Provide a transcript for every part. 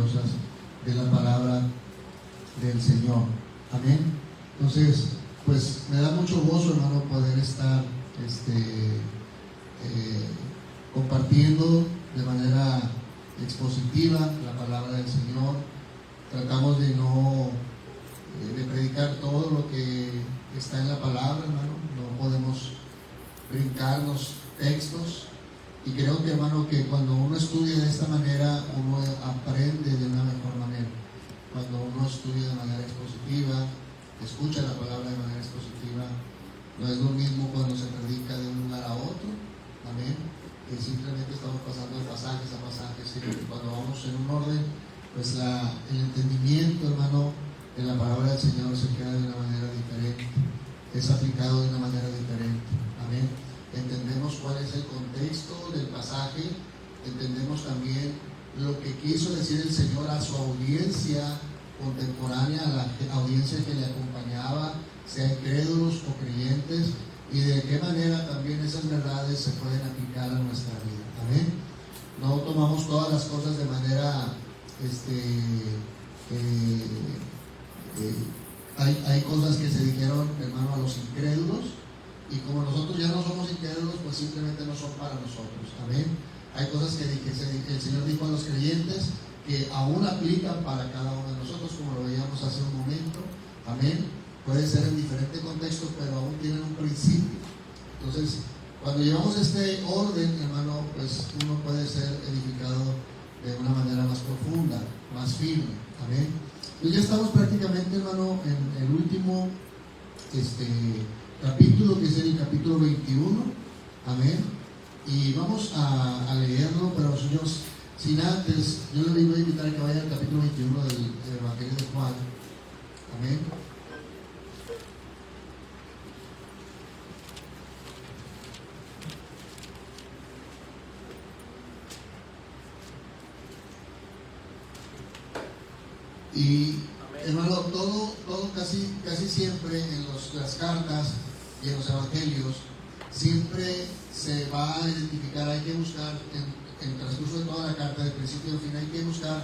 preciosas de la palabra del Señor. Amén. Entonces, pues me da mucho gozo, hermano, poder estar compartiendo de manera expositiva la palabra del Señor. Tratamos de no de predicar todo lo que está en la palabra, hermano. No podemos brincarnos textos, y creo que, hermano, que cuando uno estudia de esta manera, uno aprende de una mejor manera. Cuando uno estudia de manera expositiva, escucha la palabra de manera expositiva, no es lo mismo cuando se predica de un lugar a otro, amén, que simplemente estamos pasando de pasajes a pasajes, y cuando vamos en un orden, pues el entendimiento, hermano, de la palabra del Señor se queda de una manera diferente, es aplicado de una manera diferente, amén. Entendemos cuál es el contexto del pasaje, entendemos también lo que quiso decir el Señor a su audiencia contemporánea, a la audiencia que le acompañaba, sea incrédulos o creyentes, y de qué manera también esas verdades se pueden aplicar a nuestra vida. Amén. No tomamos todas las cosas de manera hay cosas que se dijeron, hermano, a los incrédulos, y como nosotros ya no somos incrédulos, pues simplemente no son para nosotros. Amén. Hay cosas que el Señor dijo a los creyentes que aún aplican para cada uno de nosotros, como lo veíamos hace un momento. Amén. Puede ser en diferentes contextos, pero aún tienen un principio. Entonces, cuando llevamos este orden, hermano, pues uno puede ser edificado de una manera más profunda, más firme. Amén. Y ya estamos prácticamente, hermano, en el último capítulo, que es el capítulo 21. Amén. Y vamos a leerlo, pero señores, sin antes, yo les voy a invitar a que vayan al capítulo 21 del Evangelio de Juan. Amén. Y hermano, todo casi siempre en las cartas y en los evangelios siempre se va a identificar, hay que buscar en el transcurso de toda la carta, de principio a fin, hay que buscar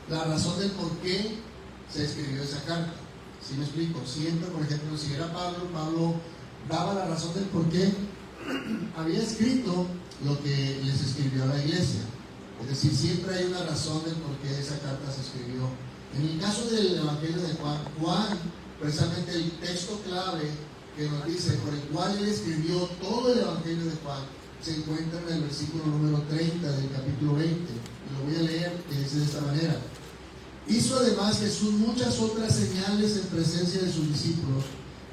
la razón del por qué se escribió esa carta. ¿Sí me explico? Siempre, por ejemplo, si era Pablo daba la razón del por qué había escrito lo que les escribió a la iglesia. Es decir, siempre hay una razón del por qué esa carta se escribió. En el caso del Evangelio de Juan, precisamente el texto clave que nos dice, por el cual él escribió todo el Evangelio de Juan, se encuentra en el versículo número 30 del capítulo 20. Y lo voy a leer, que dice de esta manera: hizo además Jesús muchas otras señales en presencia de sus discípulos,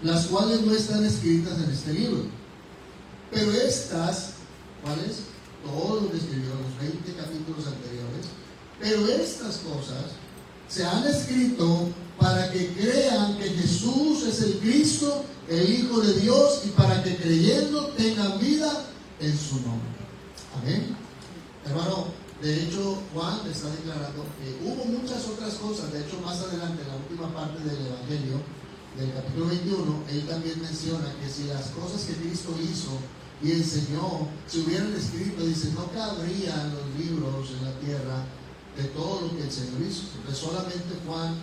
las cuales no están escritas en este libro. Pero estas, ¿cuáles? Todo lo que escribió, los 20 capítulos anteriores. Pero estas cosas se han escrito para que crean que Jesús es el Cristo, el Hijo de Dios, y para que creyendo tengan vida en su nombre. Amén. Hermano, de hecho, Juan está declarando que hubo muchas otras cosas. De hecho, más adelante, en la última parte del Evangelio, del capítulo 21, él también menciona que si las cosas que Cristo hizo y enseñó se hubieran escrito, dice, no cabrían los libros en la tierra de todo lo que el Señor hizo. Entonces solamente Juan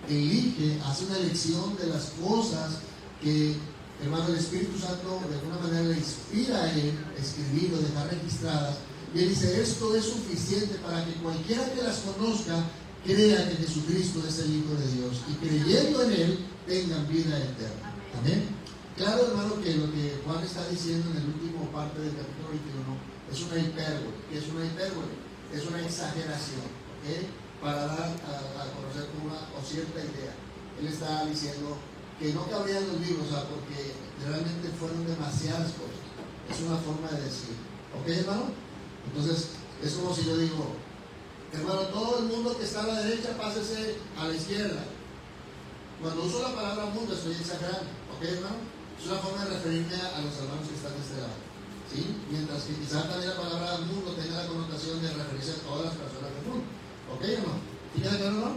elige, hace una elección de las cosas que, hermano, el Espíritu Santo de alguna manera le inspira a él escribir o dejar registradas, y él dice, esto es suficiente para que cualquiera que las conozca crea que Jesucristo es el Hijo de Dios, y creyendo en él tengan vida eterna. Amén. Claro, hermano, que lo que Juan está diciendo en el último parte del capítulo 21 es una hipérbole. ¿Qué es una hipérbole? Es una exageración, ¿okay? Para dar a conocer una o cierta idea. Él está diciendo que no cabrían los libros, porque realmente fueron demasiadas cosas. Es una forma de decir. ¿Ok, hermano? Entonces, es como si yo digo, hermano, todo el mundo que está a la derecha, pásese a la izquierda. Cuando uso la palabra mundo, estoy exagerando. ¿Ok, hermano? Es una forma de referirme a los hermanos que están de este lado. ¿Sí? Mientras que quizás también la palabra mundo tenga la connotación de referirse a todas las personas del mundo. ¿Ok, hermano? ¿Sí queda claro, no?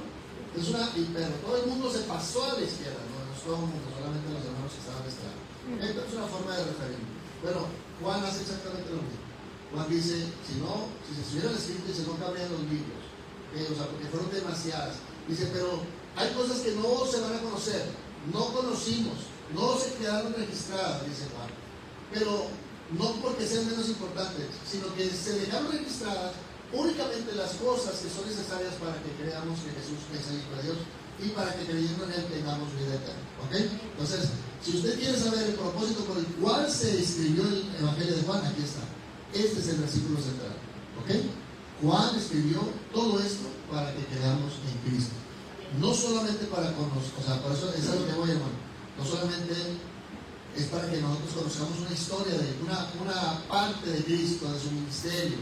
Es una, pero todo el mundo se pasó a la izquierda, no es todo el mundo, solamente los hermanos que estaban de este lado. Esta es una forma de referirme. Bueno, Juan hace exactamente lo mismo. Juan dice, si se hubieran escrito, dice, no cabrían los libros. O sea, porque fueron demasiadas. Dice, pero hay cosas que no se van a conocer, no conocimos, no se quedaron registradas, dice Juan. Pero no porque sean menos importantes, sino que se dejaron registradas únicamente las cosas que son necesarias para que creamos que Jesús es el Hijo de Dios y para que creyendo en Él tengamos vida eterna. ¿Ok? Entonces, si usted quiere saber el propósito por el cual se escribió el Evangelio de Juan, aquí está. Este es el versículo central. ¿Ok? Juan escribió todo esto para que creamos en Cristo. No solamente para conocer, o sea, por eso es a lo que voy, hermano. No solamente es para que nosotros conozcamos una historia de una parte de Cristo, de su ministerio,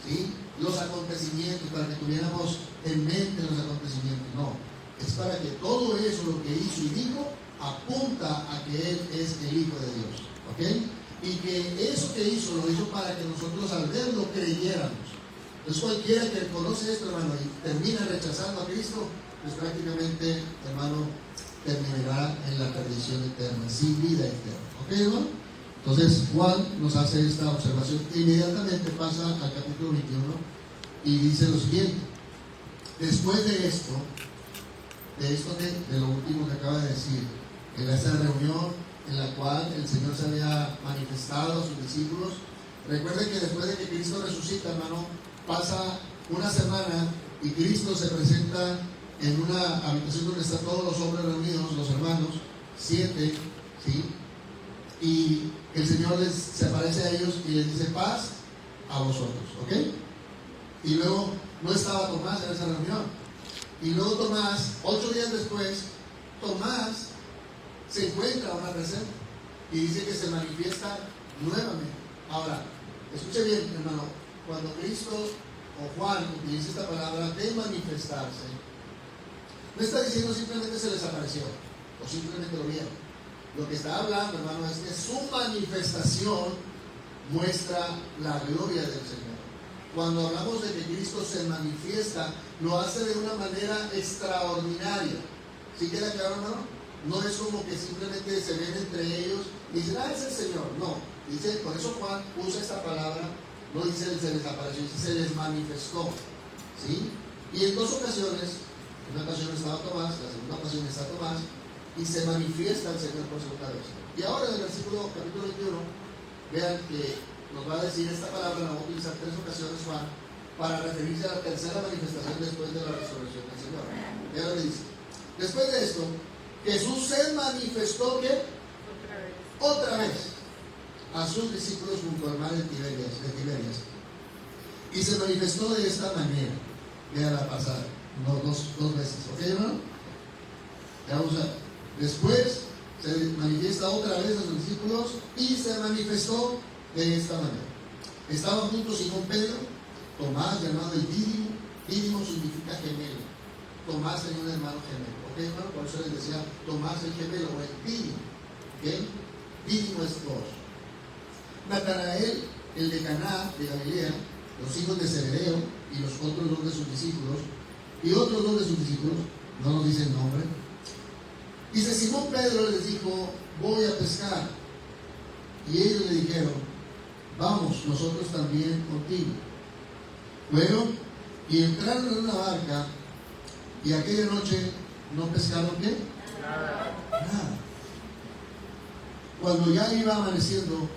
¿sí? Los acontecimientos, para que tuviéramos en mente los acontecimientos. No, es para que todo eso, lo que hizo y dijo, apunta a que Él es el Hijo de Dios. ¿Ok? Y que eso que hizo, lo hizo para que nosotros al verlo creyéramos. Entonces cualquiera que conoce esto, hermano, y termina rechazando a Cristo, pues prácticamente, hermano, terminará en la perdición eterna, sin vida eterna. ¿Ok, hermano? Entonces Juan nos hace esta observación. Inmediatamente pasa al capítulo 21 y dice lo siguiente. Después de esto, de lo último que acaba de decir, en esta reunión en la cual el Señor se había manifestado a sus discípulos, recuerden que después de que Cristo resucita, hermano, pasa una semana y Cristo se presenta en una habitación donde están todos los hombres reunidos, los hermanos, 7, ¿sí? Y el Señor se aparece a ellos y les dice paz a vosotros, ¿ok? Y luego no estaba Tomás en esa reunión. Y luego Tomás, 8 días después, Tomás se encuentra ahora presente y dice que se manifiesta nuevamente. Ahora, escuche bien, hermano, cuando Cristo o Juan utiliza esta palabra de manifestarse, no está diciendo simplemente se les apareció o simplemente lo vieron. Lo que está hablando, hermano, es que su manifestación muestra la gloria del Señor. Cuando hablamos de que Cristo se manifiesta, lo hace de una manera extraordinaria. ¿Sí queda claro, hermano? No es como que simplemente se ven entre ellos y dicen, es el Señor. No, dice, por eso Juan usa esta palabra, no dice se les apareció, dice se les manifestó. ¿Sí? Y en dos ocasiones, una ocasión estaba Tomás, la segunda ocasión está Tomás, y se manifiesta el Señor por segunda vez. Y ahora en el versículo capítulo 21, vean que nos va a decir esta palabra, la va a utilizar 3 ocasiones Juan, para referirse a la tercera manifestación después de la resurrección del Señor. Vean lo que dice. Después de esto, Jesús se manifestó, ¿qué? Otra vez a sus discípulos junto al mar de Tiberias. Y se manifestó de esta manera. Véanla pasar, no, dos veces. ¿Ok, hermano? Vamos a. Después se manifiesta otra vez a sus discípulos y se manifestó de esta manera. Estaban juntos Simón Pedro, Tomás, llamado el Dídimo. Dídimo significa gemelo. Tomás tenía un hermano gemelo. ¿Ok, hermano? Por eso les decía Tomás el gemelo o el Dídimo. ¿Ok? Dídimo es dos. Natanael, el de Caná de Galilea, los hijos de Zebedeo y los otros 2 de sus discípulos, y otros 2 de sus discípulos, no nos dice el nombre. Dice, Simón Pedro les dijo, voy a pescar. Y ellos le dijeron, vamos nosotros también contigo. Fueron y entraron en una barca, y aquella noche no pescaron ¿qué? Nada. Cuando ya iba amaneciendo,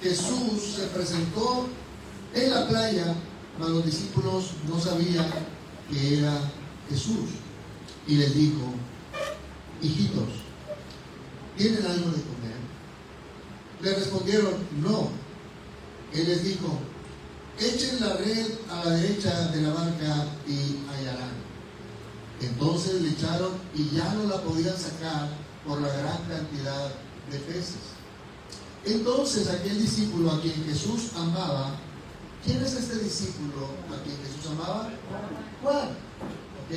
Jesús se presentó en la playa, mas los discípulos no sabían que era Jesús. Y les dijo, hijitos, ¿tienen algo de comer? Le respondieron, no. Él les dijo, echen la red a la derecha de la barca y hallarán. Entonces le echaron y ya no la podían sacar por la gran cantidad de peces. Entonces aquel discípulo a quien Jesús amaba, ¿quién es este discípulo a quien Jesús amaba? Juan. ¿Ok?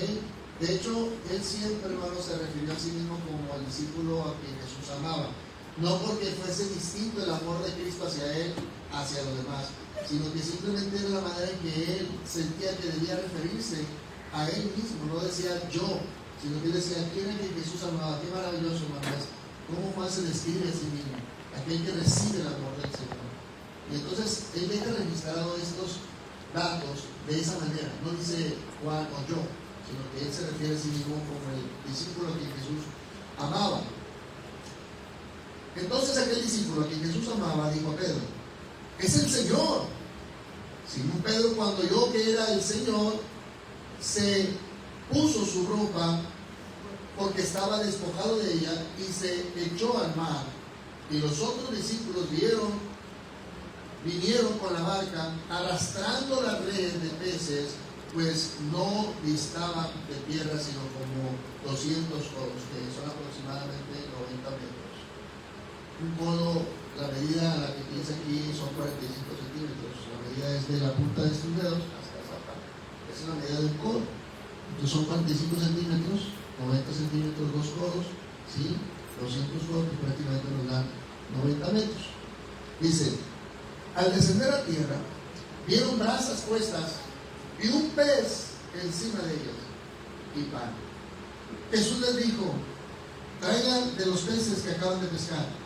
De hecho, él siempre, hermano, se refirió a sí mismo como el discípulo a quien Jesús amaba. No porque fuese distinto el amor de Cristo hacia él, hacia los demás, sino que simplemente era la manera en que él sentía que debía referirse a él mismo. No decía yo, sino que decía, ¿quién es el que Jesús amaba? Qué maravilloso, hermanos. ¿Cómo Juan se describe a sí mismo? Aquel que recibe el amor del Señor. Y entonces él deja registrado estos datos de esa manera, no dice Juan o yo, sino que él se refiere a sí mismo como el discípulo a quien Jesús amaba. Entonces aquel discípulo a quien Jesús amaba dijo a Pedro: es el Señor. Simón Pedro, cuando oyó que era el Señor, se puso su ropa porque estaba despojado de ella y se echó al mar. Y los otros discípulos vinieron con la barca arrastrando la red de peces, pues no distaban de tierra sino como 200 codos, que son aproximadamente 90 metros. Un codo, la medida a la que piensa aquí son 45 centímetros. La medida es de la punta de estos dedos hasta esa parte. Esa es la medida de un codo. Entonces son 45 centímetros, 90 centímetros, 2 codos, ¿sí? 200 codos, que prácticamente nos dan 90 metros. Dice: al descender a tierra, vieron brasas puestas y un pez encima de ellas y pan. Jesús les dijo: traigan de los peces que acaban de pescar.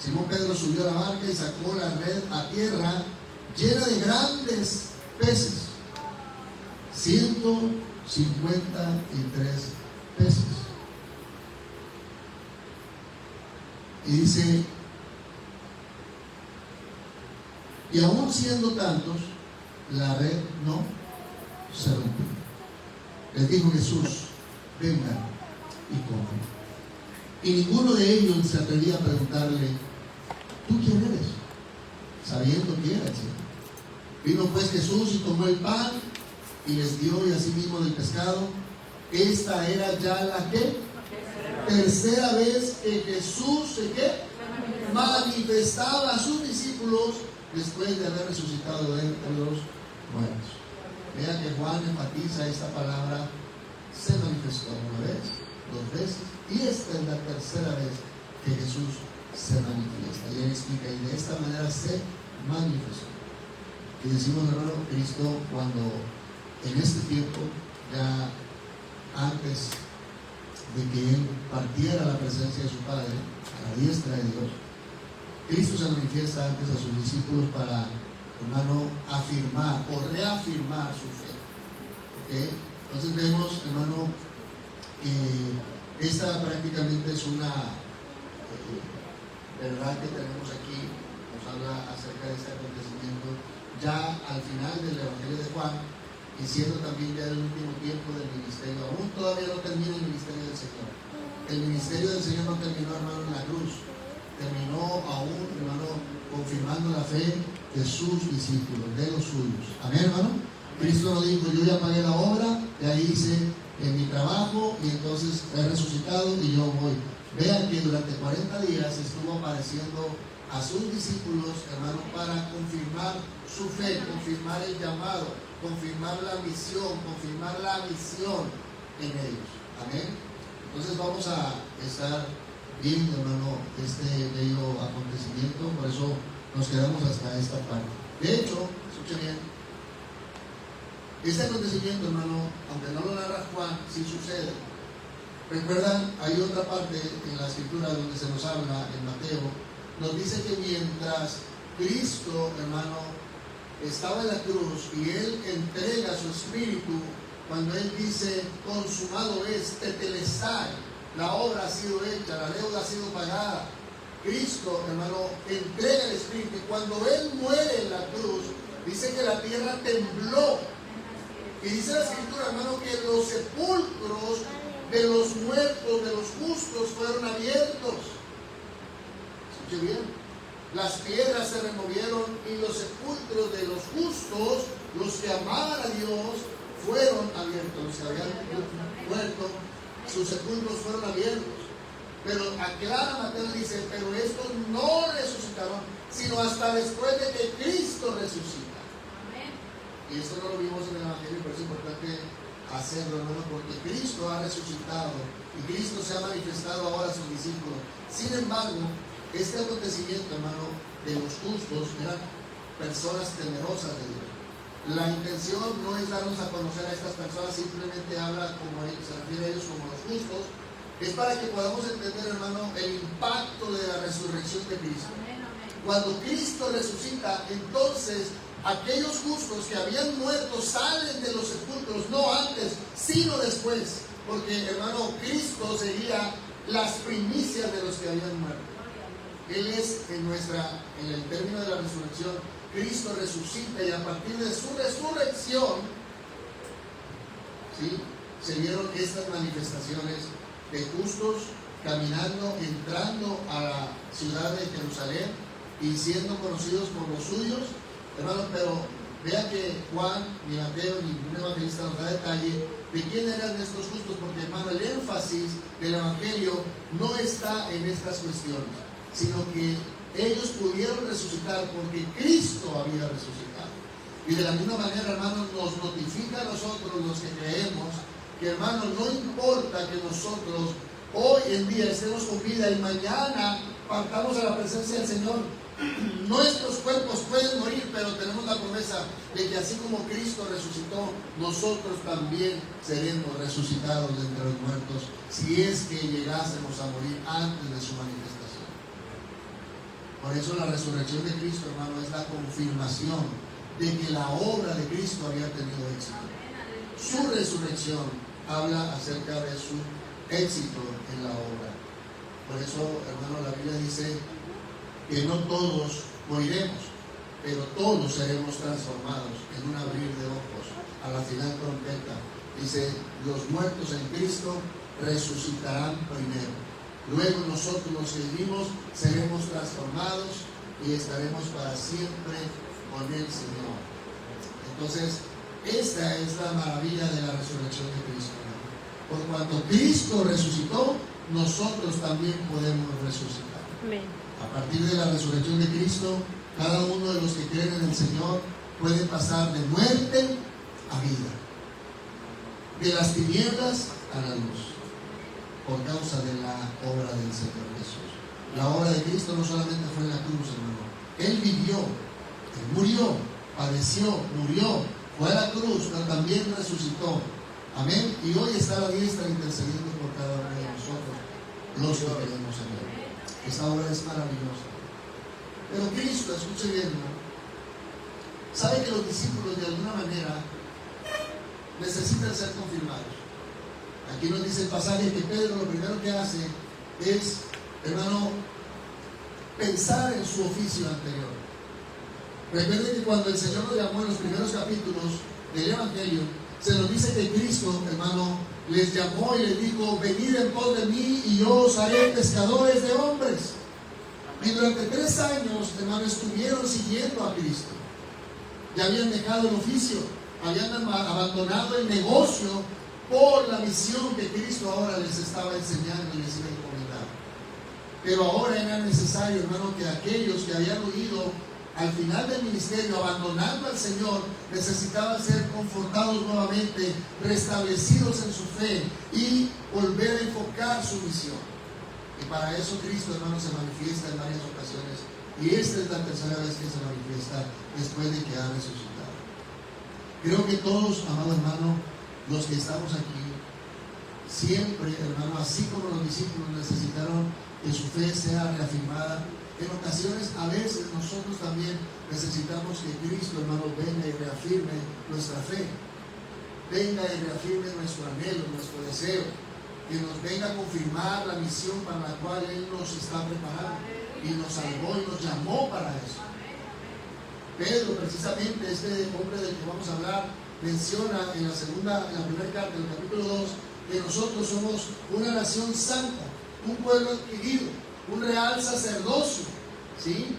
Simón Pedro subió a la barca y sacó la red a tierra llena de grandes peces, 153 peces. Y dice: y aún siendo tantos, la red no se rompió. Les dijo Jesús: vengan y coman. Y ninguno de ellos se atrevía a preguntarle: ¿tú quién eres?, sabiendo que era el Señor. Vino pues Jesús y tomó el pan y les dio, y asimismo del pescado. Esta era ya la tercera vez que Jesús manifestaba a sus discípulos después de haber resucitado de entre los muertos. Vea que Juan enfatiza esta palabra: se manifestó una vez, 2 veces, y esta es la tercera vez que Jesús se manifiesta. Y él explica: y de esta manera se manifestó. Y decimos, hermano, Cristo, cuando en este tiempo, ya antes de que él partiera a la presencia de su Padre, a la diestra de Dios, Cristo se manifiesta antes a sus discípulos para, hermano, afirmar o reafirmar su fe. ¿Okay? Entonces vemos, hermano, que esta prácticamente es una verdad que tenemos aquí. Nos habla acerca de este acontecimiento ya al final del Evangelio de Juan, y siendo también ya el último tiempo del ministerio. Aún todavía no termina el ministerio del Señor. El ministerio del Señor no terminó, hermano, en la cruz. Terminó aún, hermano, confirmando la fe de sus discípulos, de los suyos. Amén, hermano. Cristo nos dijo: yo ya pagué la obra, ya hice mi trabajo, y entonces he resucitado y yo voy. Vean que durante 40 días estuvo apareciendo a sus discípulos, hermano, para confirmar su fe, confirmar el llamado, confirmar la misión, confirmar la visión en ellos. Amén. Entonces vamos a estar viendo, hermano, este bello acontecimiento. Por eso nos quedamos hasta esta parte. De hecho, escuchen bien, este acontecimiento, hermano, aunque no lo narra Juan, sí sucede. Recuerdan, hay otra parte en la escritura donde se nos habla, en Mateo, nos dice que mientras Cristo, hermano, estaba en la cruz y él entrega su espíritu, cuando él dice: consumado es, tetelestai, la obra ha sido hecha, la deuda ha sido pagada. Cristo, hermano, entrega el espíritu, y cuando él muere en la cruz, dice que la tierra tembló. Y dice la escritura, hermano, que los sepulcros de los muertos, de los justos, fueron abiertos. Escuche bien. Las piedras se removieron y los sepulcros de los justos, los que amaban a Dios, fueron abiertos. Los que habían muerto, sus sepulcros fueron abiertos. Pero aclara Mateo, dice: pero estos no resucitaron, sino hasta después de que Cristo resucita. Amén. Y esto no lo vimos en el Evangelio, pero es importante hacerlo, hermano, porque Cristo ha resucitado y Cristo se ha manifestado ahora a sus discípulos. Sin embargo, este acontecimiento, hermano, de los justos, eran personas temerosas de Dios. La intención no es darnos a conocer a estas personas, simplemente habla como ellos, se refiere a ellos como los justos. Es para que podamos entender, hermano, el impacto de la resurrección de Cristo. Cuando Cristo resucita, entonces aquellos justos que habían muerto salen de los sepulcros, no antes, sino después. Porque, hermano, Cristo sería las primicias de los que habían muerto. Él es en el término de la resurrección, Cristo resucita, y a partir de su resurrección, ¿sí?, se vieron estas manifestaciones de justos caminando, entrando a la ciudad de Jerusalén y siendo conocidos por los suyos, hermano. Pero vea que Juan, ni Mateo, ni ningún evangelista nos da detalle de quién eran estos justos, porque, hermano, el énfasis del evangelio no está en estas cuestiones, sino que ellos pudieron resucitar porque Cristo había resucitado. Y de la misma manera, hermanos, nos notifica a nosotros los que creemos que, hermanos, no importa que nosotros hoy en día estemos con vida y mañana partamos a la presencia del Señor, nuestros cuerpos pueden morir, pero tenemos la promesa de que así como Cristo resucitó, nosotros también seremos resucitados de entre los muertos, si es que llegásemos a morir antes de su manifestación. Por eso la resurrección de Cristo, hermano, es la confirmación de que la obra de Cristo había tenido éxito. Su resurrección habla acerca de su éxito en la obra. Por eso, hermano, la Biblia dice que no todos moriremos, pero todos seremos transformados en un abrir de ojos a la final trompeta. Dice, los muertos en Cristo resucitarán primero. Luego nosotros los que vivimos seremos transformados y estaremos para siempre con el Señor. Entonces, esta es la maravilla de la resurrección de Cristo. Por cuanto Cristo resucitó, nosotros también podemos resucitar. Amén. A partir de la resurrección de Cristo, cada uno de los que creen en el Señor puede pasar de muerte a vida, de las tinieblas a la luz, por causa de la obra del Señor Jesús. La obra de Cristo no solamente fue en la cruz, hermano. Él vivió, Él murió, padeció, murió, fue a la cruz, pero también resucitó. Amén. Y hoy está a la diestra intercediendo por cada uno de nosotros, los que creemos en Él. Esta obra es maravillosa. Pero Cristo, escuche bien, ¿no?, sabe que los discípulos de alguna manera necesitan ser confirmados. Aquí nos dice el pasaje que Pedro lo primero que hace es, hermano, pensar en su oficio anterior. Recuerden que cuando el Señor nos llamó en los primeros capítulos del Evangelio, se nos dice que Cristo, hermano, les llamó y les dijo: venid en pos de mí y yo os haré pescadores de hombres. Y durante 3 años, hermano, estuvieron siguiendo a Cristo. Ya habían dejado el oficio, habían abandonado el negocio por la misión que Cristo ahora les estaba enseñando y les iba a encomendar. Pero ahora era necesario, hermano, que aquellos que habían huido al final del ministerio, abandonando al Señor, necesitaban ser confortados nuevamente, restablecidos en su fe y volver a enfocar su misión. Y para eso Cristo, hermano, se manifiesta en varias ocasiones. Y esta es la tercera vez que se manifiesta después de que ha resucitado. Creo que todos, amado hermano, los que estamos aquí, siempre, hermano, así como los discípulos necesitaron que su fe sea reafirmada, en ocasiones, a veces, nosotros también necesitamos que Cristo, hermano, venga y reafirme nuestra fe, venga y reafirme nuestro anhelo, nuestro deseo, que nos venga a confirmar la misión para la cual Él nos está preparando y nos salvó y nos llamó para eso. Pedro, precisamente, este hombre del que vamos a hablar, menciona en la primera carta, en el capítulo 2, que nosotros somos una nación santa, un pueblo adquirido, un real sacerdocio, ¿sí?,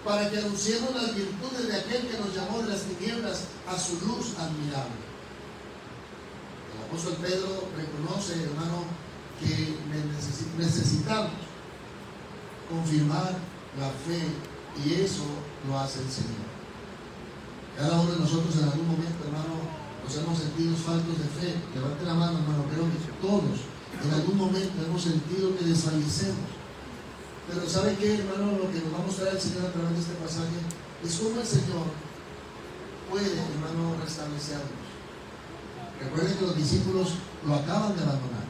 para que anunciemos las virtudes de aquel que nos llamó de las tinieblas a su luz admirable. El apóstol Pedro reconoce, hermano, que necesitamos confirmar la fe, y eso lo hace el Señor. Cada uno de nosotros en algún momento, hermano, nos hemos sentido faltos de fe. Levante la mano, hermano. Creo que todos en algún momento hemos sentido que desfallecemos. Pero ¿sabe qué, hermano? Lo que nos va a mostrar el Señor a través de este pasaje es cómo el Señor puede, hermano, restablecernos. Recuerden que los discípulos lo acaban de abandonar.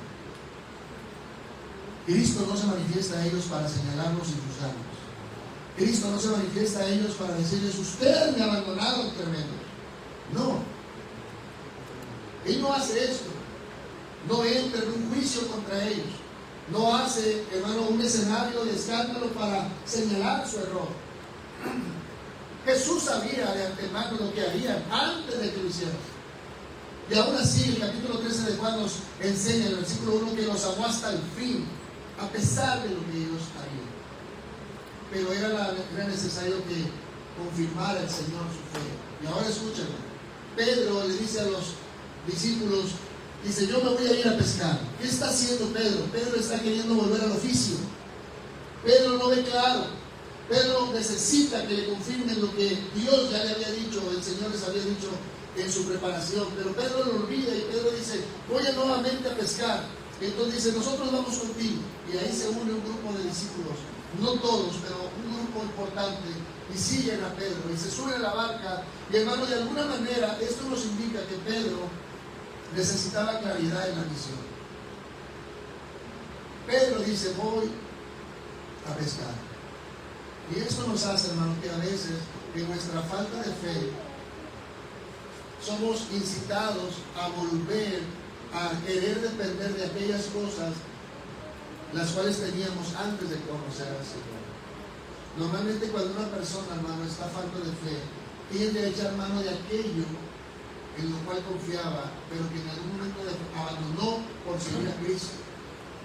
Cristo no se manifiesta a ellos para señalarlos y juzgarlos. Cristo no se manifiesta a ellos para decirles, ustedes me abandonaron tremendo. No. Él no hace esto. No entra en un juicio contra ellos. No hace, hermano, un escenario de escándalo para señalar su error. Jesús sabía de antemano lo que harían antes de que lo hicieran. Y aún así, el capítulo 13 de Juan nos enseña en el versículo 1 que los amó hasta el fin, a pesar de lo que ellos harían. Pero era necesario que confirmara el Señor su fe. Y ahora escúchenme. Pedro le dice a los discípulos, dice, yo me voy a ir a pescar. ¿Qué está haciendo Pedro? Pedro está queriendo volver al oficio. Pedro no ve claro. Pedro necesita que le confirmen lo que Dios ya le había dicho, el Señor les había dicho en su preparación. Pero Pedro lo olvida y Pedro dice, voy nuevamente a pescar. Entonces dice, nosotros vamos contigo. Y ahí se une un grupo de discípulos, no todos, pero un grupo importante, y siguen a Pedro y se suben a la barca. Y hermano, de alguna manera esto nos indica que Pedro necesitaba claridad en la misión. Pedro dice, voy a pescar. Y esto nos hace, hermano, que a veces en nuestra falta de fe somos incitados a volver a querer depender de aquellas cosas las cuales teníamos antes de conocer al Señor. Normalmente cuando una persona, hermano, está falto de fe, tiende a echar mano de aquello en lo cual confiaba, pero que en algún momento abandonó por seguir a Cristo.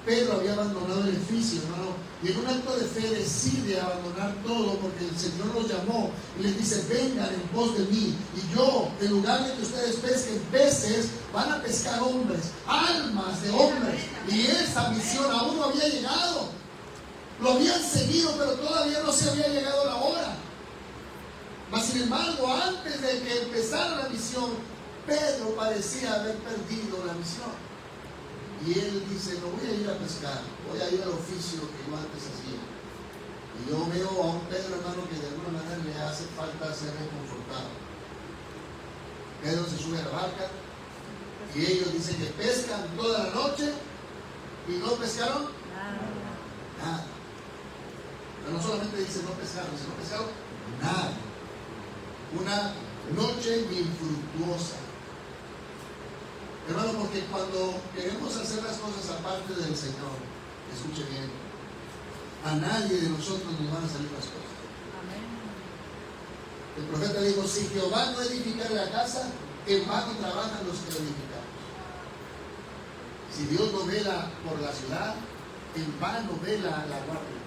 Pedro había abandonado el oficio, hermano, y en un acto de fe decide abandonar todo porque el Señor los llamó y les dice, vengan en pos de mí, y yo, en lugar de que ustedes pesquen peces, van a pescar hombres, almas de hombres. Y esa misión aún no había llegado. Lo habían seguido, pero todavía no se había llegado la hora. Mas sin embargo, antes de que empezara la misión, Pedro parecía haber perdido la misión. Y él dice, no voy a ir a pescar, voy a ir al oficio que yo antes hacía. Y yo veo a un Pedro, hermano, que de alguna manera le hace falta ser reconfortado. Pedro se sube a la barca y ellos dicen que pescan toda la noche y no pescaron nada. Pero no solamente dice no pescaron, sino pescaron nada. Una noche infructuosa. Hermano, porque cuando queremos hacer las cosas aparte del Señor, escuche bien, a nadie de nosotros nos van a salir las cosas. Amén. El profeta dijo, si Jehová no edifica la casa, en vano trabajan los que lo edificamos. Si Dios no vela por la ciudad, en vano vela la guardia.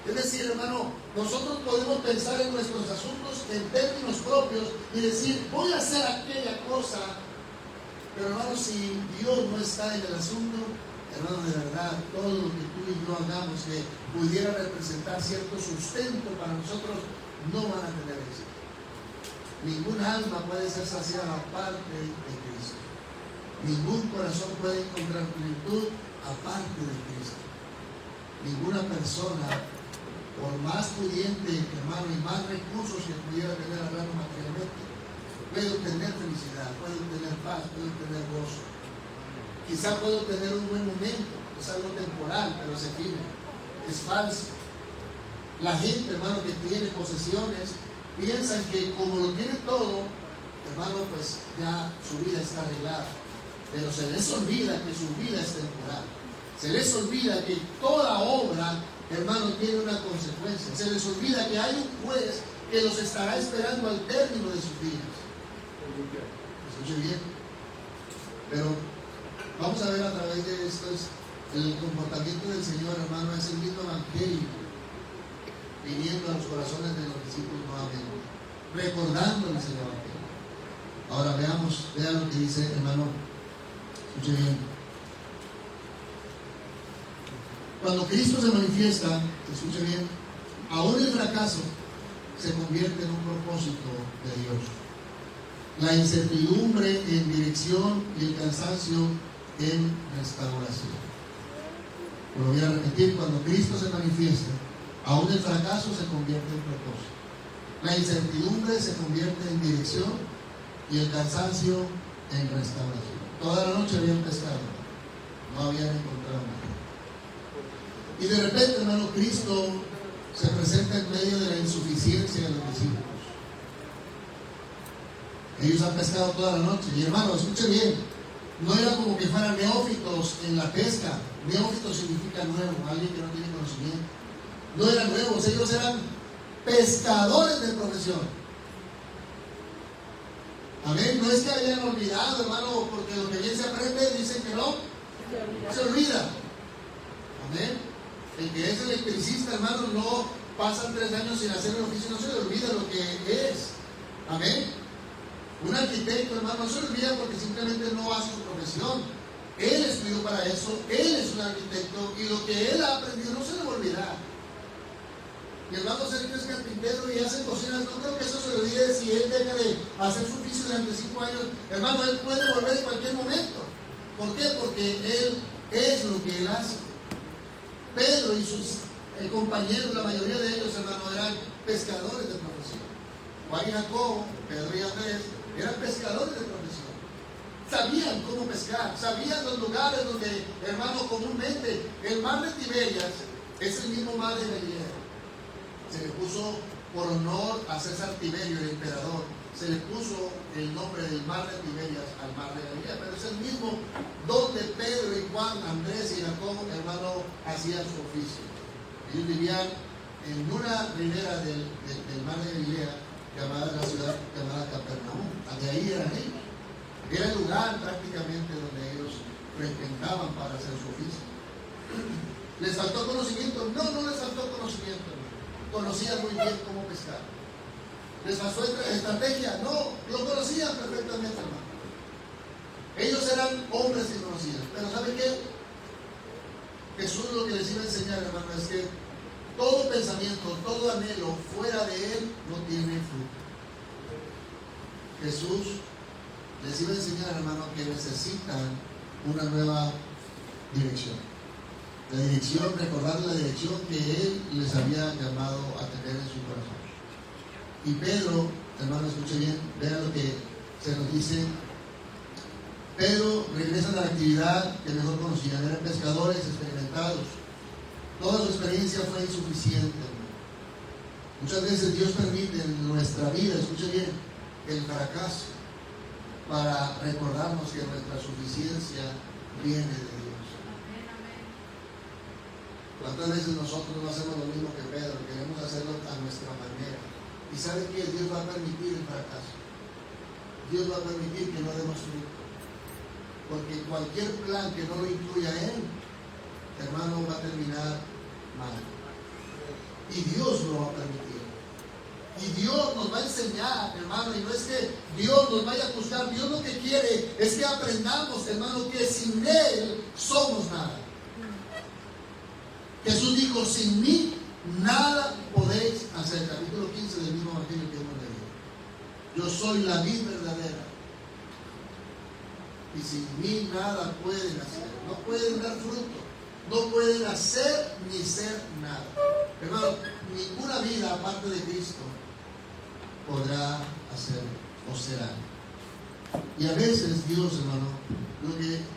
Es decir, hermano, nosotros podemos pensar en nuestros asuntos en términos propios y decir, voy a hacer aquella cosa. Pero hermano, si Dios no está en el asunto, hermano, de verdad, todo lo que tú y yo hagamos que pudiera representar cierto sustento para nosotros, no van a tener éxito. Ningún alma puede ser saciada aparte de Cristo. Ningún corazón puede encontrar plenitud aparte de Cristo. Ninguna persona, por más pudiente, hermano, y más recursos que pudiera tener hablando materialmente, puede obtener felicidad, puede obtener paz, puede obtener gozo. Quizá puede obtener un buen momento, es algo temporal, pero se efímero, es falso. La gente, hermano, que tiene posesiones, piensan que como lo tiene todo, hermano, pues ya su vida está arreglada. Pero se les olvida que su vida es temporal. Se les olvida que toda obra, hermano, tiene una consecuencia. Se les olvida que hay un juez que los estará esperando al término de sus días. Escuche bien. Pero vamos a ver a través de esto el comportamiento del Señor, hermano, es el mismo evangelio viniendo a los corazones de los discípulos nuevamente, recordándoles el evangelio. Ahora vean lo que dice, hermano. Escuche bien. Cuando Cristo se manifiesta, escuche bien, aún el fracaso se convierte en un propósito de Dios. La incertidumbre en dirección y el cansancio en restauración. Lo voy a repetir, cuando Cristo se manifiesta, aún el fracaso se convierte en propósito. La incertidumbre se convierte en dirección y el cansancio en restauración. Toda la noche habían pescado, no habían encontrado nada. Y de repente, hermano, Cristo se presenta en medio de la insuficiencia de los discípulos. Ellos han pescado toda la noche. Y hermano, escuche bien, no era como que fueran neófitos en la pesca. Neófito significa nuevo, alguien que no tiene conocimiento. No eran nuevos, ellos eran pescadores de profesión. Amén. No es que hayan olvidado, hermano, porque lo que bien se aprende, dicen que no, se olvida. Amén. El que es electricista, hermano, no pasan 3 años sin hacer el oficio, no se le olvida lo que es. Amén. Un arquitecto, hermano, no se le olvida porque simplemente no hace su profesión. Él estudió para eso, él es un arquitecto y lo que él ha aprendido no se le va a olvidar. Mi hermano Sergio es carpintero y hace cocinas, no creo que eso se le olvide si él deja de hacer su oficio durante 5 años. Hermano, él puede volver en cualquier momento. ¿Por qué? Porque él es lo que él hace. Pedro y sus compañeros, la mayoría de ellos, hermano, eran pescadores de profesión. Juan y Jacobo, Pedro y Andrés, eran pescadores de profesión. Sabían cómo pescar, sabían los lugares donde, hermano, comúnmente el mar de Tiberias es el mismo mar de Galilea. Se le puso por honor a César Tiberio, el emperador, se le puso el nombre del mar de Tiberias al mar de Galilea, pero es el mismo donde Pedro y Juan, Andrés y Jacobo, hermano, hacían su oficio. Ellos vivían en una ribera del mar de Galilea, llamada la ciudad llamada Capernaum. De ahí eran ellos. Era el lugar prácticamente donde ellos frecuentaban para hacer su oficio. ¿Les faltó conocimiento? No, no les faltó conocimiento. Conocían muy bien cómo pescar. ¿Les faltó estrategia? No, lo conocían perfectamente, hermano. Ellos eran hombres que conocían. Pero ¿saben qué? Jesús lo que les iba a enseñar, hermano, es que todo pensamiento, todo anhelo fuera de Él no tiene fruto. Jesús les iba a enseñar, hermano, que necesitan una nueva dirección. La dirección, recordar la dirección que Él les había llamado a tener en su corazón. Y Pedro, hermano, escuche bien, vean lo que se nos dice. Pedro regresa a la actividad que mejor conocían, eran pescadores experimentados. Toda su experiencia fue insuficiente. Muchas veces Dios permite en nuestra vida, escuche bien, el fracaso para recordarnos que nuestra suficiencia viene de Dios. ¿Cuántas veces nosotros no hacemos lo mismo que Pedro? Queremos hacerlo a nuestra manera. ¿Y sabe qué? Dios va a permitir el fracaso. Dios va a permitir que no demos fruto. Porque cualquier plan que no lo incluya Él, hermano, va a terminar mal. Y Dios lo va a permitir. Y Dios nos va a enseñar, hermano, y no es que Dios nos vaya a juzgar. Dios lo que quiere es que aprendamos, hermano, que sin Él somos nada. Jesús dijo, sin mí nada podéis hacer. Capítulo 15 del mismo evangelio que hemos leído. Yo soy la vid verdadera. Y sin mí nada pueden hacer. No pueden dar fruto. No pueden hacer ni ser nada. Hermano, ninguna vida aparte de Cristo podrá hacer o será. Y a veces Dios, hermano,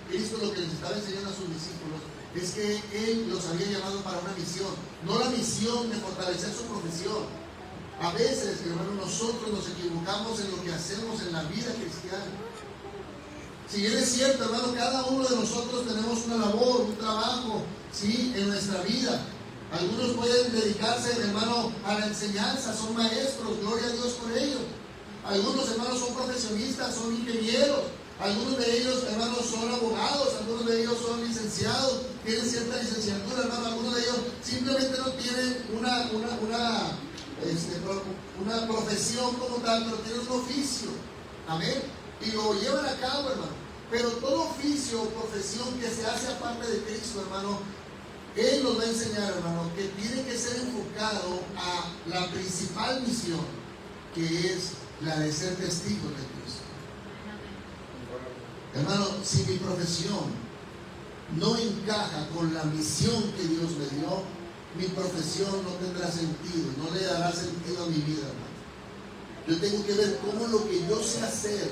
Cristo lo que les estaba enseñando a sus discípulos es que Él los había llamado para una misión, no la misión de fortalecer su profesión. A veces, hermano, nosotros nos equivocamos en lo que hacemos en la vida cristiana. Si bien es cierto, hermano, cada uno de nosotros tenemos una labor, un trabajo, ¿sí?, en nuestra vida. Algunos pueden dedicarse, hermano, a la enseñanza, son maestros, gloria a Dios por ellos. Algunos, hermanos, son profesionistas, son ingenieros. Algunos de ellos, hermanos, son abogados, algunos de ellos son licenciados, tienen cierta licenciatura, hermano. Algunos de ellos simplemente no tienen una profesión como tal, pero tienen un oficio. Amén. Y lo llevan a cabo, hermano. Pero todo oficio o profesión que se hace aparte de Cristo, hermano, Él nos va a enseñar, hermano, que tiene que ser enfocado a la principal misión, que es la de ser testigos de Cristo. Hermano, si mi profesión no encaja con la misión que Dios me dio, mi profesión no tendrá sentido, no le dará sentido a mi vida, hermano. Yo tengo que ver cómo lo que yo sé hacer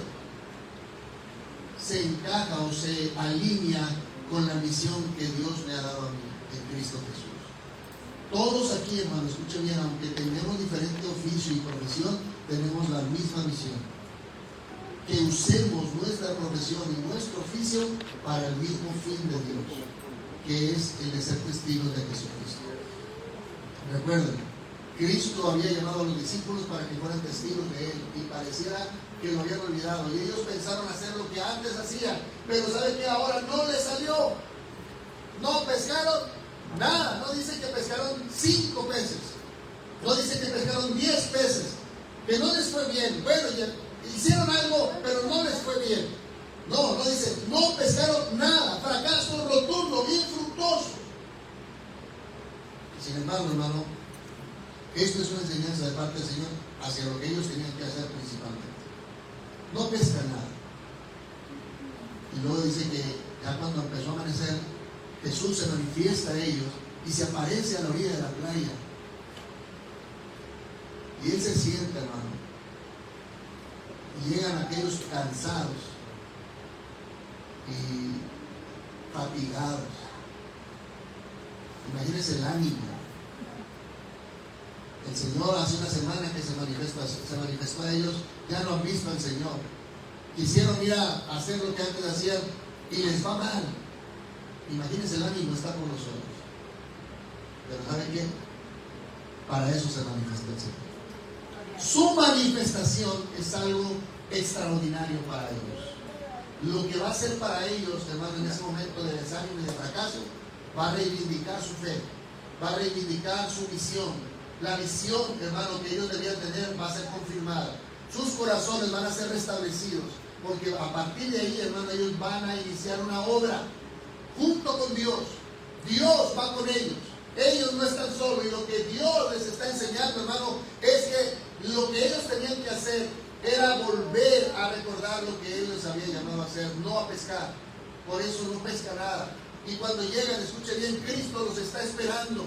se encaja o se alinea con la misión que Dios me ha dado a mí en Cristo Jesús. Todos aquí, hermano, escuchen bien, aunque tenemos diferente oficio y profesión, tenemos la misma misión. Que usemos nuestra profesión y nuestro oficio para el mismo fin de Dios, que es el de ser testigos de Jesucristo. Recuerden, Cristo había llamado a los discípulos para que fueran testigos de Él y pareciera que lo habían olvidado y ellos pensaron hacer lo que antes hacían, pero ¿sabe qué? Ahora no les salió. No pescaron nada. No dice que pescaron 5 peces, no dice que pescaron 10 peces, que no les fue bien. Bueno, hicieron algo, pero no les fue bien. No dice, no pescaron nada, fracaso rotundo, bien fructuoso. Sin embargo, hermano, esto es una enseñanza de parte del Señor hacia lo que ellos tenían que hacer principalmente. No pescan nada. Y luego dice que ya cuando empezó a amanecer, Jesús se manifiesta a ellos y se aparece a la orilla de la playa. Y Él se sienta, hermano. Y llegan aquellos cansados y fatigados. Imagínense el ánimo. El Señor hace una semana que se manifestó a ellos, ya no han visto al Señor. Quisieron ir a hacer lo que antes hacían y les va mal. Imagínense el ánimo, está por los ojos. Pero ¿saben qué? Para eso se manifestó el Señor. Su manifestación es algo extraordinario para ellos. Lo que va a ser para ellos, hermano, en ese momento de desánimo y de fracaso, va a reivindicar su fe, va a reivindicar su visión. La visión, hermano, que ellos debían tener va a ser confirmada. Sus corazones van a ser restablecidos, porque a partir de ahí, hermano, ellos van a iniciar una obra junto con Dios. Dios va con ellos. Ellos no están solos, y lo que Dios les está enseñando, hermano, es que lo que ellos tenían que hacer era volver a recordar lo que Él les había llamado a hacer, no a pescar. Por eso no pesca nada. Y cuando llegan, escuchen bien, Cristo los está esperando.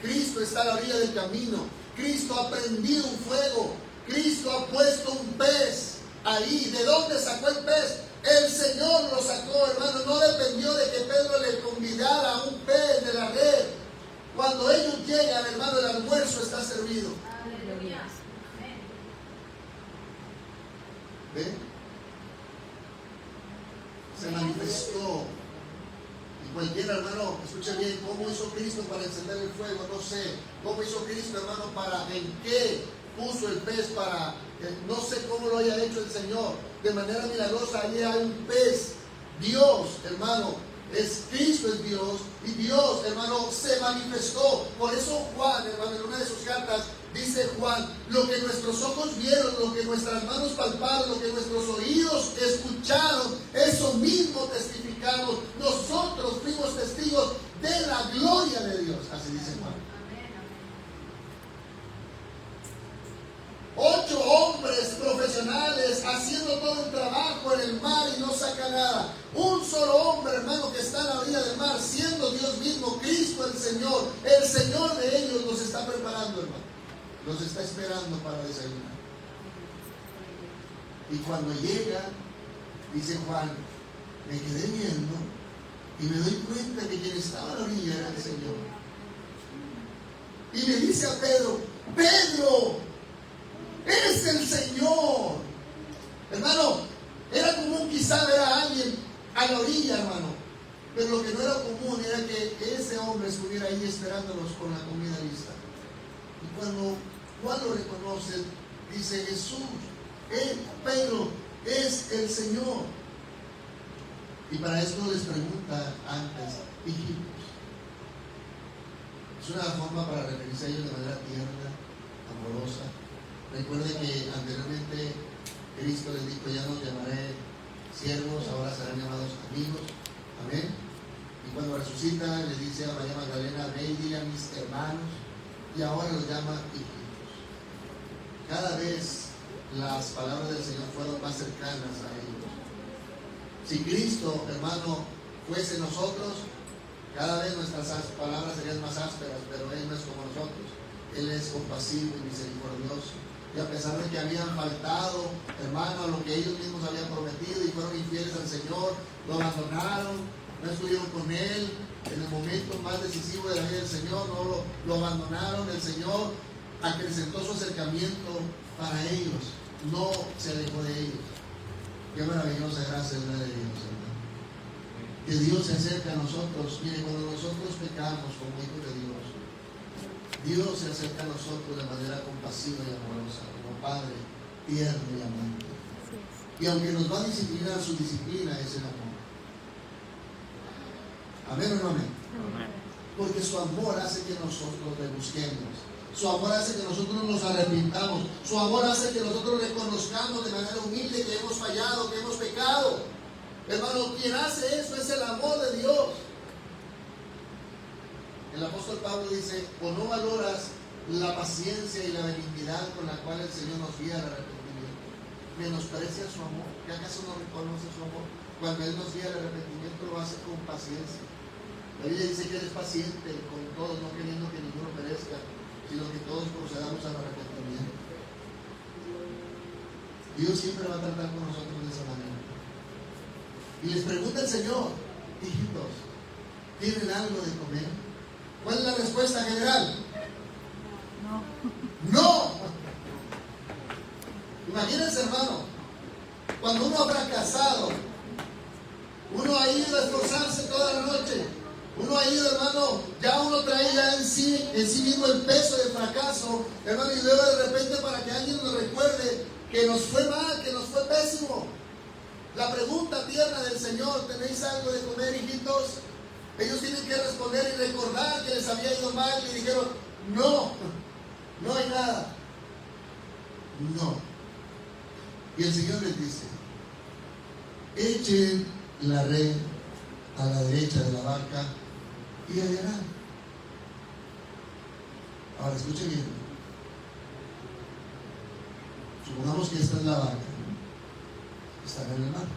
Cristo está a la orilla del camino. Cristo ha prendido un fuego. Cristo ha puesto un pez ahí. ¿De dónde sacó el pez? El Señor lo sacó, hermano. No dependió de que Pedro le convidara a un pez de la red. Cuando ellos llegan, hermano, el almuerzo está servido. Aleluya. ¿Ven? Se manifestó. Y cualquier hermano, escuche bien, ¿cómo hizo Cristo para encender el fuego? No sé. ¿Cómo hizo Cristo, hermano, en qué puso el pez para? No sé cómo lo haya hecho el Señor. De manera milagrosa, allí hay un pez. Dios, hermano, Cristo es Dios. Y Dios, hermano, se manifestó. Por eso Juan, hermano, en una de sus cartas, dice Juan, lo que nuestros ojos vieron, lo que nuestras manos palparon, lo que nuestros oídos escucharon, eso mismo testificamos. Nosotros fuimos testigos de la gloria de Dios. Así dice Juan. 8 hombres profesionales haciendo todo el trabajo en el mar y no saca nada. Un solo hombre, hermano, que está a la orilla del mar, siendo Dios mismo, Cristo el Señor de ellos los está preparando, hermano. Los está esperando para desayunar. Y cuando llega, dice Juan, me quedé viendo y me doy cuenta que quien estaba a la orilla era el Señor. Y le dice a Pedro, Pedro, es el Señor. Hermano, era común quizá ver a alguien a la orilla, hermano, pero lo que no era común era que ese hombre estuviera ahí esperándolos con la comida lista. Y cuando Juan lo reconoce, dice Jesús, Pedro, es el Señor. Y para esto les pregunta antes, hijitos. Es una forma para referirse a ellos de manera tierna, amorosa. Recuerde que anteriormente Cristo les dijo, ya no os llamaré siervos, ahora serán llamados amigos. Amén. Y cuando resucita, le dice a María Magdalena, ve y dile a mis hermanos, y ahora los llama hijitos. Cada vez las palabras del Señor fueron más cercanas a ellos. Si Cristo, hermano, fuese nosotros, cada vez nuestras palabras serían más ásperas, pero Él no es como nosotros. Él es compasivo y misericordioso. Y a pesar de que habían faltado, hermano, a lo que ellos mismos habían prometido y fueron infieles al Señor, lo abandonaron, no estuvieron con Él en el momento más decisivo de la vida del Señor, no lo abandonaron. El Señor acrecentó su acercamiento para ellos, no se alejó de ellos. Qué maravillosa gracia es la de Dios, hermano. Que Dios se acerca a nosotros. Mire, cuando nosotros pecamos como hijos de Dios, Dios se acerca a nosotros de manera compasiva y amorosa, como Padre tierno y amante. Y aunque nos va a disciplinar, su disciplina es el amor. ¿Amén o no amén? Porque su amor hace que nosotros le busquemos. Su amor hace que nosotros nos arrepintamos. Su amor hace que nosotros reconozcamos de manera humilde que hemos fallado, que hemos pecado. Hermano, quien hace eso es el amor de Dios. El apóstol Pablo dice: ¿o no valoras la paciencia y la benignidad con la cual el Señor nos guía al arrepentimiento? ¿Menosprecia su amor? ¿Que acaso no reconoce su amor? Cuando Él nos guía al arrepentimiento, lo hace con paciencia. La Biblia dice que Él es paciente con todos, no queriendo que ninguno perezca, sino que todos procedamos al arrepentimiento. Dios siempre va a tratar con nosotros de esa manera. Y les pregunta el Señor: hijitos, ¿tienen algo de comer? ¿Cuál es la respuesta general? No. Imagínense, hermano, cuando uno ha fracasado, uno ha ido a esforzarse toda la noche, uno ha ido, hermano, ya uno trae ya en sí mismo el peso del fracaso, hermano, y luego de repente, para que alguien nos recuerde que nos fue mal, que nos fue pésimo, la pregunta tierna del Señor: ¿tenéis algo de comer, hijitos? Ellos tienen que responder y recordar que les había ido mal, y dijeron: no, no hay nada. No. Y el Señor les dice: echen la red a la derecha de la barca y hallarán. Ahora escuchen bien. Supongamos que esta es la barca, están en el mar.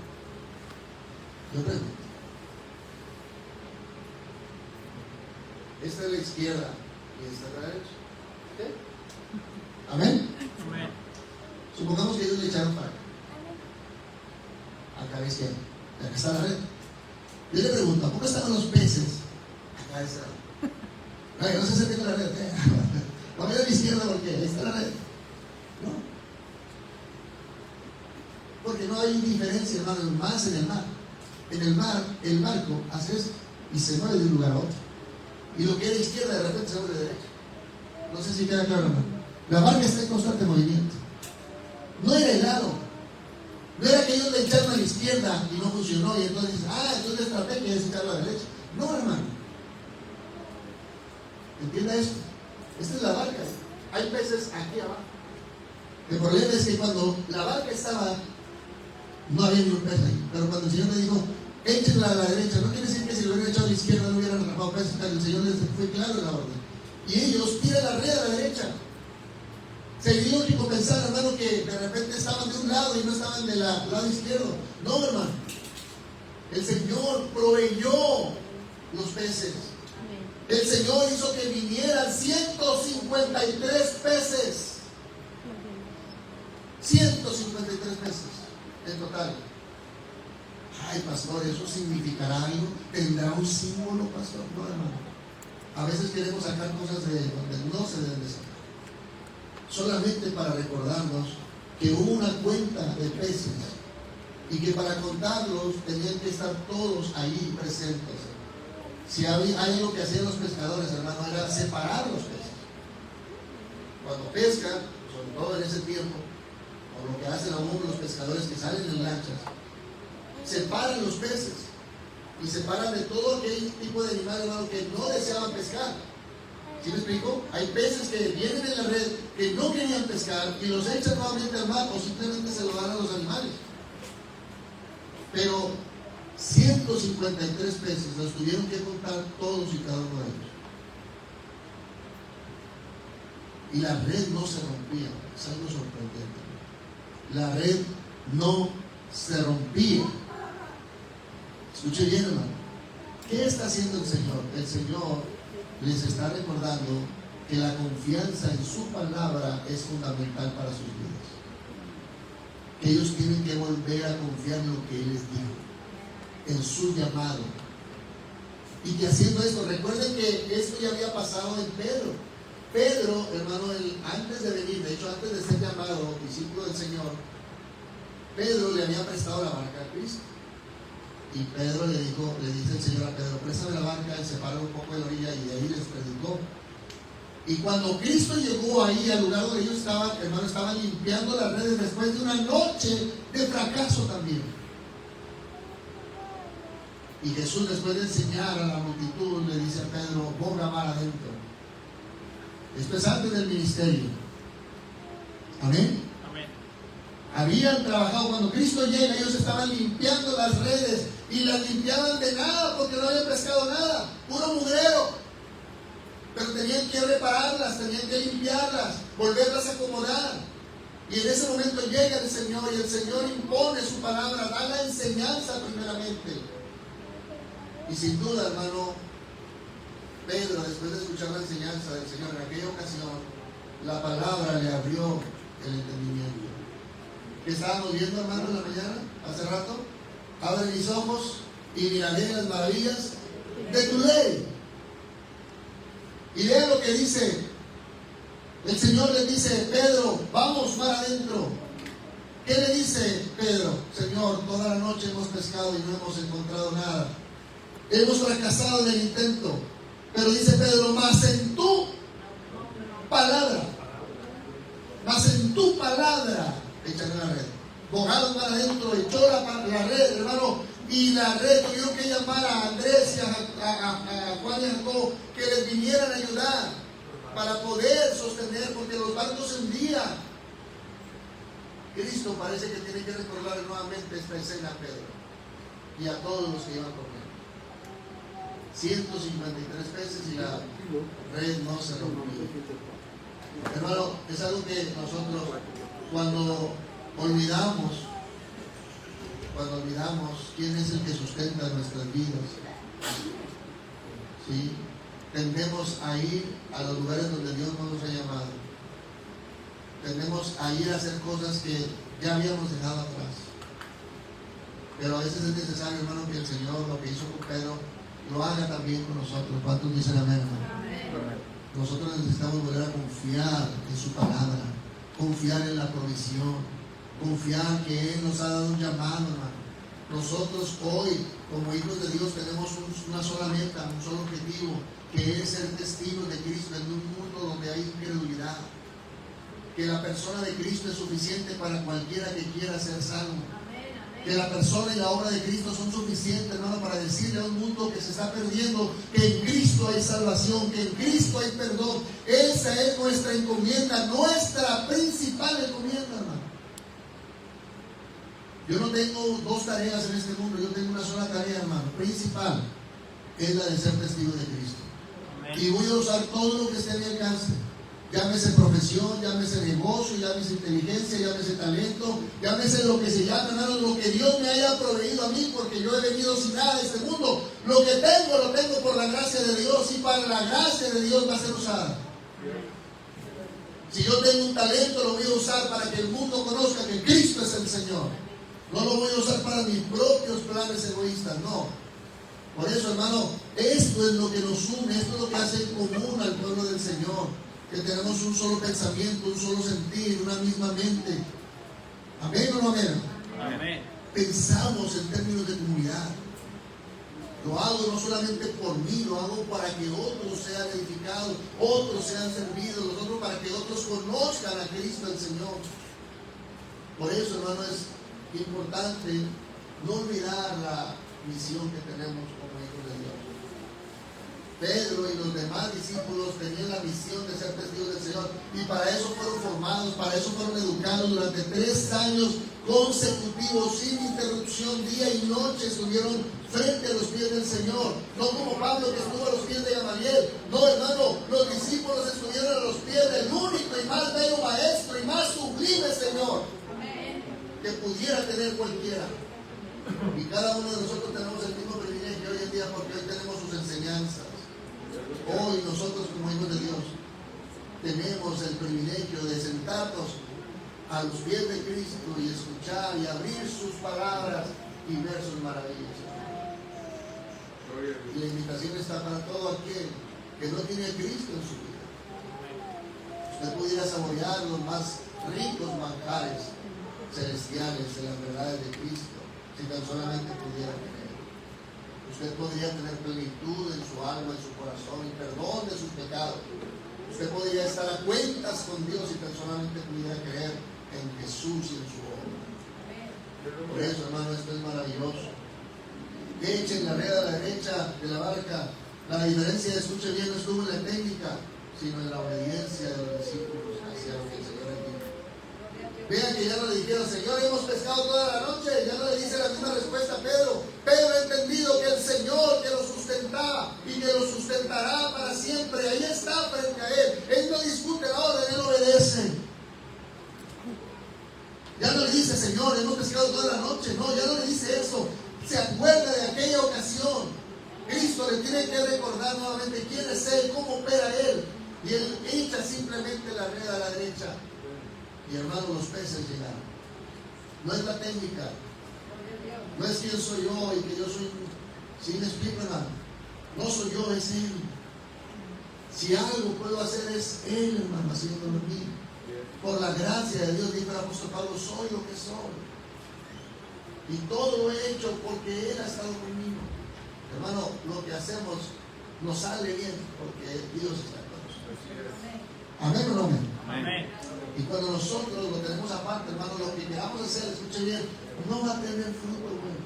Yo pregunto: esta es la izquierda y esta es la derecha. ¿Okay? ¿Amén? Amén. Supongamos que ellos le echaron para acá. Acá a la izquierda. Y acá está la red. Yo le pregunto: ¿a poco estaban los peces? Acá está. Ay, no se acerquen a la red. No voy a la izquierda porque ahí está la red. No. Porque no hay diferencia, hermano, más en el mar. En el mar, el barco hace eso y se mueve de un lugar a otro. Y lo que era izquierda, de repente se mueve de derecha. No sé si queda claro, hermano. La barca está en constante movimiento. No era helado. No era que ellos le echaron a la izquierda y no funcionó, y entonces entonces la estrategia es echarlo a la derecha. No, hermano. ¿Entienda esto? Esta es la barca. Hay peces aquí abajo. El problema es que cuando la barca estaba, no había ni un pez ahí. Pero cuando el Señor le dijo: échenla a la derecha, no quiere decir que si lo hubieran echado a la izquierda no hubieran atrapado peces. El Señor les fue claro en la orden. Y ellos tiran la red a la derecha. Sería lógico pensar, hermano, que de repente estaban de un lado y no estaban del lado izquierdo. No, hermano. El Señor proveyó los peces. El Señor hizo que vinieran 153 peces. 153 peces en total. Ay, pastor, ¿eso significará algo? ¿Tendrá un símbolo, pastor? No, hermano. A veces queremos sacar cosas de donde no se deben de sacar. Solamente para recordarnos que hubo una cuenta de peces y que para contarlos tenían que estar todos ahí presentes. Si hay algo que hacían los pescadores, hermano, era separar los peces. Cuando pescan, sobre todo en ese tiempo, o lo que hacen aún los pescadores que salen en lanchas, separan los peces y separan de todo aquel tipo de animal, hermano, que no deseaban pescar. ¿Sí me explico? Hay peces que vienen en la red que no querían pescar y los echan nuevamente al mar o simplemente se lo dan a los animales. Pero 153 peces los tuvieron que contar todos y cada uno de ellos. Y la red no se rompía. Es algo sorprendente. La red no se rompía. Escuche bien, hermano. ¿Qué está haciendo el Señor? El Señor les está recordando que la confianza en su palabra es fundamental para sus vidas. Que ellos tienen que volver a confiar en lo que Él les dijo, en su llamado, Y que haciendo esto, recuerden que esto ya había pasado en Pedro. Pedro, hermano, antes de venir, de hecho antes de ser llamado discípulo del Señor, Pedro le había prestado la barca a Cristo. Y Pedro le dice el Señor a Pedro, préstame la barca, y se paró un poco de la orilla y de ahí les predicó. Y cuando Cristo llegó ahí al lugar donde ellos estaban, hermano, estaban limpiando las redes después de una noche de fracaso también. Y Jesús, después de enseñar a la multitud, le dice a Pedro, ponga mar adentro. Esto es antes del ministerio. Amén. Amén. Habían trabajado, cuando Cristo llega, ellos estaban limpiando las redes y las limpiaban de nada porque no habían pescado nada, puro mugrero. Pero tenían que repararlas, tenían que limpiarlas, volverlas a acomodar. Y en ese momento llega el Señor y el Señor impone su palabra, da la enseñanza primeramente. Y sin duda, hermano, Pedro, después de escuchar la enseñanza del Señor en aquella ocasión, la palabra le abrió el entendimiento. ¿Qué estábamos viendo, hermano, en la mañana, hace rato? Abre mis ojos y miraré las maravillas de tu ley. Y vean lo que dice. El Señor le dice, Pedro, vamos mar adentro. ¿Qué le dice Pedro? Señor, toda la noche hemos pescado y no hemos encontrado nada. Hemos fracasado en el intento. Pero dice Pedro, más en tu palabra. Más en tu palabra. Echaré la red. Bogaron para adentro, echó la red, hermano. Y la red tuvieron que llamar a Andrés y a Juan y a Jacob que les vinieran a ayudar para poder sostener, porque los barcos se hundían. Cristo parece que tiene que recordar nuevamente esta escena a Pedro y a todos los que iban con él. 153 veces y la red no se rompió. Hermano, es algo que nosotros cuando olvidamos quién es el que sustenta nuestras vidas, ¿sí? Tendemos a ir a los lugares donde Dios no nos ha llamado. Tendemos a ir a hacer cosas que ya habíamos dejado atrás. Pero a veces es necesario, hermano, que el Señor, lo que hizo con Pedro, lo haga también con nosotros. ¿Cuántos dicen amén, hermano? Amén. Nosotros necesitamos volver a confiar en su palabra, confiar en la provisión, confiar que Él nos ha dado un llamado, hermano. Nosotros hoy, como hijos de Dios, tenemos una sola meta, un solo objetivo, que es ser testigos de Cristo en un mundo donde hay incredulidad. Que la persona de Cristo es suficiente para cualquiera que quiera ser salvo. Que la persona y la obra de Cristo son suficientes, hermano, para decirle a un mundo que se está perdiendo que en Cristo hay salvación, que en Cristo hay perdón. Esa es nuestra encomienda, nuestra principal encomienda, hermano. Yo no tengo dos tareas en este mundo, yo tengo una sola tarea, hermano, principal, es la de ser testigo de Cristo. Amén. Y voy a usar todo lo que esté a mi alcance. Llámese profesión, llámese negocio, llámese inteligencia, llámese talento, llámese lo que se llame, hermano, lo que Dios me haya proveído a mí, porque yo he venido sin nada de este mundo. Lo que tengo, lo tengo por la gracia de Dios, y para la gracia de Dios va a ser usada. Si yo tengo un talento, lo voy a usar para que el mundo conozca que Cristo es el Señor. No lo voy a usar para mis propios planes egoístas, no. Por eso, hermano, esto es lo que nos une, esto es lo que hace en común al pueblo del Señor. Que tenemos un solo pensamiento, un solo sentir, una misma mente. ¿Amén o no amén? Amén. Pensamos en términos de comunidad. Lo hago no solamente por mí, lo hago para que otros sean edificados, otros sean servidos, nosotros para que otros conozcan a Cristo el Señor. Por eso, hermano, es importante no olvidar la misión que tenemos como hijos de Dios. Pedro y los demás discípulos tenían la misión de ser testigos del Señor, y para eso fueron formados, para eso fueron educados durante 3 años consecutivos, sin interrupción, día y noche estuvieron frente a los pies del Señor. No como Pablo, que estuvo a los pies de Gamaliel. No, hermano, los discípulos estuvieron a los pies del único y más bello maestro y más sublime Señor que pudiera tener cualquiera. Y cada uno de nosotros tenemos el mismo privilegio hoy en día, porque hoy tenemos sus enseñanzas. Hoy nosotros, como hijos de Dios, tenemos el privilegio de sentarnos a los pies de Cristo y escuchar y abrir sus palabras y ver sus maravillas. Y la invitación está para todo aquel que no tiene a Cristo en su vida. Usted pudiera saborear los más ricos manjares celestiales de las verdades de Cristo, si tan solamente pudiera creer. Usted podría tener plenitud en su alma, en su corazón, y perdón de sus pecados. Usted podría estar a cuentas con Dios si tan solamente pudiera creer en Jesús y en su obra. Por eso, hermano, esto es maravilloso. Echen la red a la derecha de la barca. La diferencia, escuche bien, no estuvo en la técnica, sino en la obediencia de los discípulos hacia lo que el Señor les dijo. Vean que ya no le dijeron, Señor, hemos pescado toda la noche. Ya no le dice la misma respuesta a Pedro. Pedro ha entendido que el Señor que lo sustentaba y que lo sustentará para siempre, ahí está frente a él. Él no discute la orden, él obedece. Ya no le dice, Señor, hemos pescado toda la noche. No, ya no le dice eso. Se acuerda de aquella ocasión. Cristo le tiene que recordar nuevamente quién es Él, cómo opera Él. Y Él echa simplemente la red a la derecha. Y hermano, los peces llegaron. No es la técnica. No es quién soy yo y que yo soy. ¿Sí me explico, hermano? No soy yo, es Él. Si algo puedo hacer es Él, hermano, haciéndolo en mí. Por la gracia de Dios, dijo el apóstol Pablo, soy lo que soy. Y todo lo he hecho porque Él ha estado conmigo. Hermano, lo que hacemos nos sale bien porque Dios está con nosotros. Amén o no amén. Amén. Y cuando nosotros lo tenemos aparte, hermano, lo que queramos hacer, escuche bien, no va a tener fruto bueno.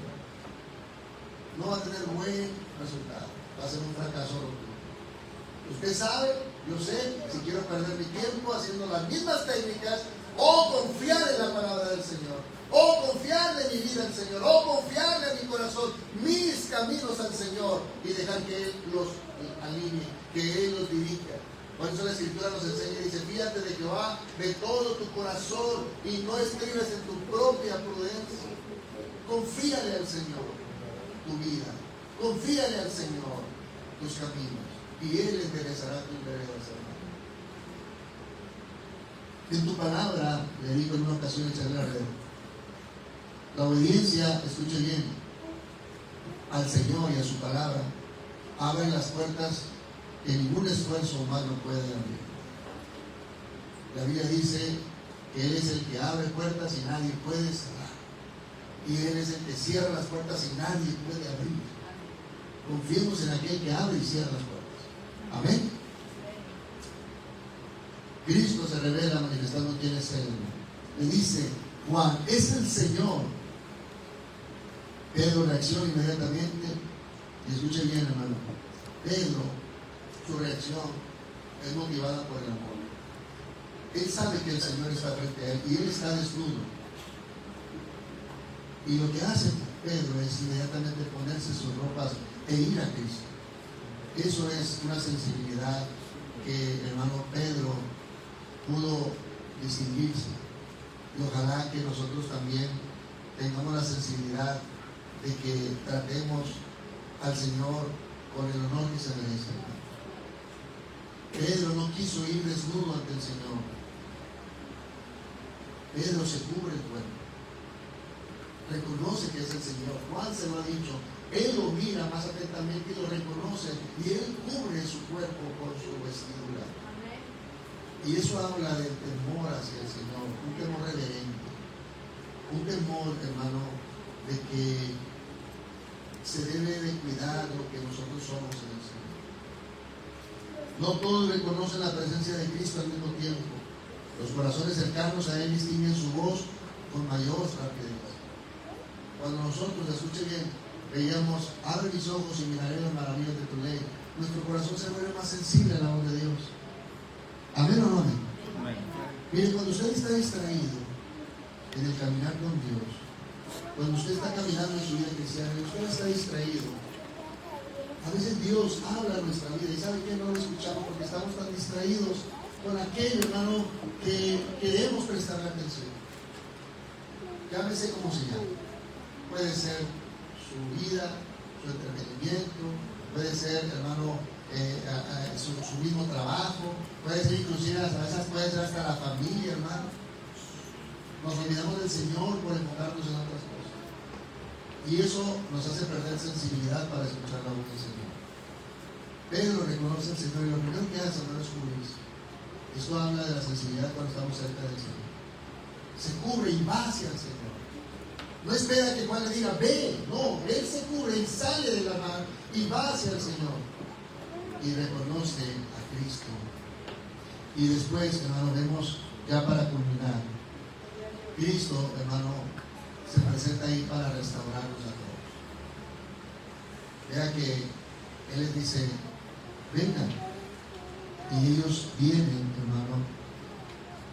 No va a tener buen resultado. Va a ser un fracaso rotundo. Usted sabe, yo sé, si quiero perder mi tiempo haciendo las mismas técnicas, o confiar en la palabra del Señor, o confiarle mi vida al Señor, o confiarle a mi corazón, mis caminos al Señor, y dejar que Él los alinee, que Él los dirija. Por eso la Escritura nos enseña y dice, fíjate de Jehová de todo tu corazón y no estribes en tu propia prudencia. Confíale al Señor tu vida, confíale al Señor tus caminos, y Él enderezará tus veredas, hermano. En tu palabra, le digo en una ocasión echarle la red, la obediencia, escuche bien, al Señor y a su palabra, abre las puertas que ningún esfuerzo humano puede abrir. La Biblia dice que Él es el que abre puertas y nadie puede cerrar. Y Él es el que cierra las puertas y nadie puede abrir. Confiemos en aquel que abre y cierra las puertas. Amén. Cristo se revela manifestando quién es Él. Le dice, Juan, es el Señor. Pedro reacciona inmediatamente. Y escuche bien, hermano. Pedro, su reacción es motivada por el amor. Él sabe que el Señor está frente a él y él está desnudo. Y lo que hace Pedro es inmediatamente ponerse sus ropas e ir a Cristo. Eso es una sensibilidad que, hermano, Pedro pudo distinguirse. Y ojalá que nosotros también tengamos la sensibilidad de que tratemos al Señor con el honor que se merece. Pedro no quiso ir desnudo ante el Señor. Pedro se cubre el cuerpo. Reconoce que es el Señor. Juan se lo ha dicho. Él lo mira más atentamente y lo reconoce. Y él cubre su cuerpo con su vestidura. Y eso habla del temor hacia el Señor. Un temor reverente. Un temor, hermano, de que se debe de cuidar lo que nosotros somos en el Señor. No todos reconocen la presencia de Cristo al mismo tiempo. Los corazones cercanos a Él distinguen su voz con mayor rapidez. Cuando nosotros, escuche bien, veíamos, abre mis ojos y miraré las maravillas de tu ley, nuestro corazón se vuelve más sensible a la voz de Dios. ¿Amén o no amén? Amén. Mire, cuando usted está distraído en el caminar con Dios, cuando usted está caminando en su vida cristiana y usted está distraído, a veces Dios habla en nuestra vida y sabe que no lo escuchamos porque estamos tan distraídos con aquello, hermano, que queremos prestarle atención. Llámese como se llame. Puede ser su vida, su entretenimiento, puede ser, hermano, su mismo trabajo, puede ser inclusive, a veces puede ser hasta la familia, hermano. Nos olvidamos del Señor por enfocarnos en otras cosas. Y eso nos hace perder sensibilidad para escuchar la voz del Señor. reconoce al Señor y lo primero que hace, hermano, es cubrirse. Esto habla de la sensibilidad cuando estamos cerca del Señor. Se cubre y va hacia el Señor. No espera que Juan le diga, ve. No, él se cubre y sale de la mar y va hacia el Señor. Y reconoce a Cristo. Y después, hermano, vemos ya para culminar. Cristo, hermano, se presenta ahí para restaurarnos a todos. Vea que Él les dice, vengan. Y ellos vienen, hermano.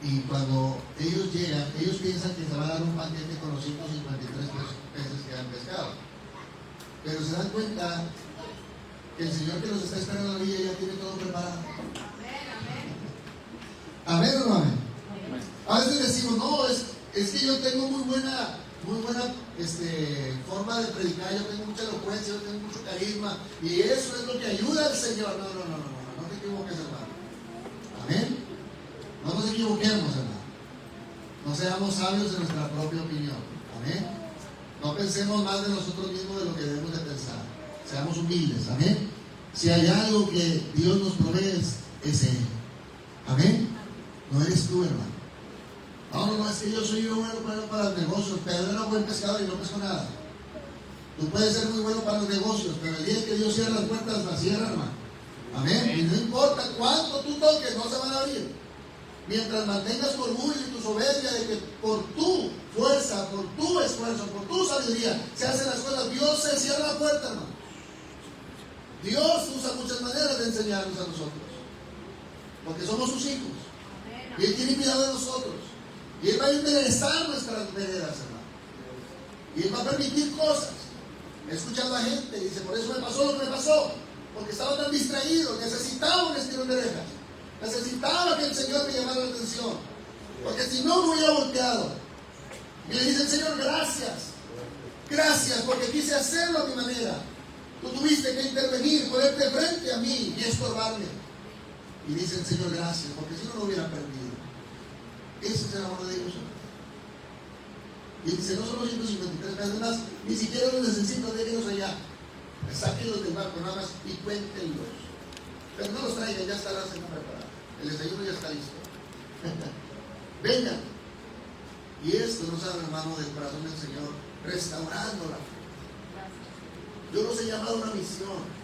Y cuando ellos llegan, ellos piensan que se va a dar un banquete con los 153 peces que han pescado. Pero se dan cuenta que el Señor que los está esperando en la orilla ya tiene todo preparado. ¿Amén o no amén? A veces decimos, no, es que yo tengo muy buena forma de predicar, yo tengo mucha elocuencia, yo tengo mucho carisma, y eso es lo que ayuda al Señor. No te equivoques, hermano. Amén. No nos equivoquemos, hermano. No seamos sabios en nuestra propia opinión. Amén. No pensemos más de nosotros mismos de lo que debemos de pensar. Seamos humildes. Amén. Si hay algo que Dios nos provee, es Él. Amén. No eres tú, hermano. No, es que yo soy bueno para los negocios, pero era buen pescador y no pesco nada. Tú puedes ser muy bueno para los negocios, pero el día que Dios cierra las puertas, las cierra, hermano. Amén. Y no importa cuánto tú toques, no se van a abrir. Mientras mantengas tu orgullo y tu soberbia de que por tu fuerza, por tu esfuerzo, por tu sabiduría se hacen las cosas, Dios se cierra la puerta, hermano. Dios usa muchas maneras de enseñarnos a nosotros, porque somos sus hijos. Y Él tiene cuidado de nosotros. Y Él va a enderezar nuestras veredas, hermano. Y Él va a permitir cosas. He escuchado a gente y dice, por eso me pasó lo que me pasó, porque estaba tan distraído, necesitaba un estirón de orejas. Necesitaba que el Señor me llamara la atención, porque si no me hubiera volteado. Y le dice el Señor, gracias, porque quise hacerlo a mi manera. Tú tuviste que intervenir, ponerte frente a mí y estorbarme. Y dice el Señor, gracias, porque si no lo hubiera perdido. Ese es el amor de Dios. Y dice, no son los 153 pesos más, ni siquiera los necesito, déjenlos allá. Sáquenlos del barco nada más y cuéntenlos. Pero no los traigan, ya está la cena preparada. El desayuno ya está listo. Vengan. Y esto nos habla, hermano, del corazón del Señor, restaurándola. Yo los he llamado a una misión.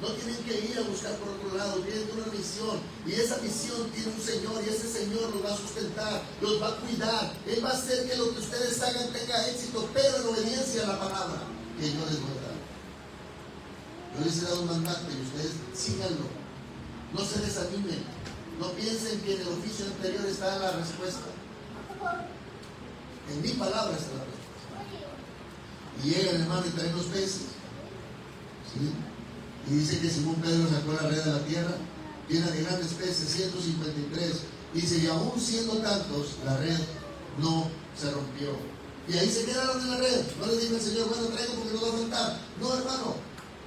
No tienen que ir a buscar por otro lado, tienen una misión. Y esa misión tiene un Señor, y ese Señor los va a sustentar, los va a cuidar. Él va a hacer que lo que ustedes hagan tenga éxito, pero en obediencia a la palabra que yo les voy a dar. Yo les he dado un mandato y ustedes síganlo. No se desanimen. No piensen que en el oficio anterior está la respuesta. En mi palabra está la respuesta. Y llegan, hermano, y traen los peces. ¿Sí? Y dice que Simón Pedro sacó la red de la tierra, llena de grandes peces, 153. Dice, y aún siendo tantos, la red no se rompió. Y ahí se quedaron en la red. No les dijo el Señor, bueno, traigo porque no va a faltar. No, hermano,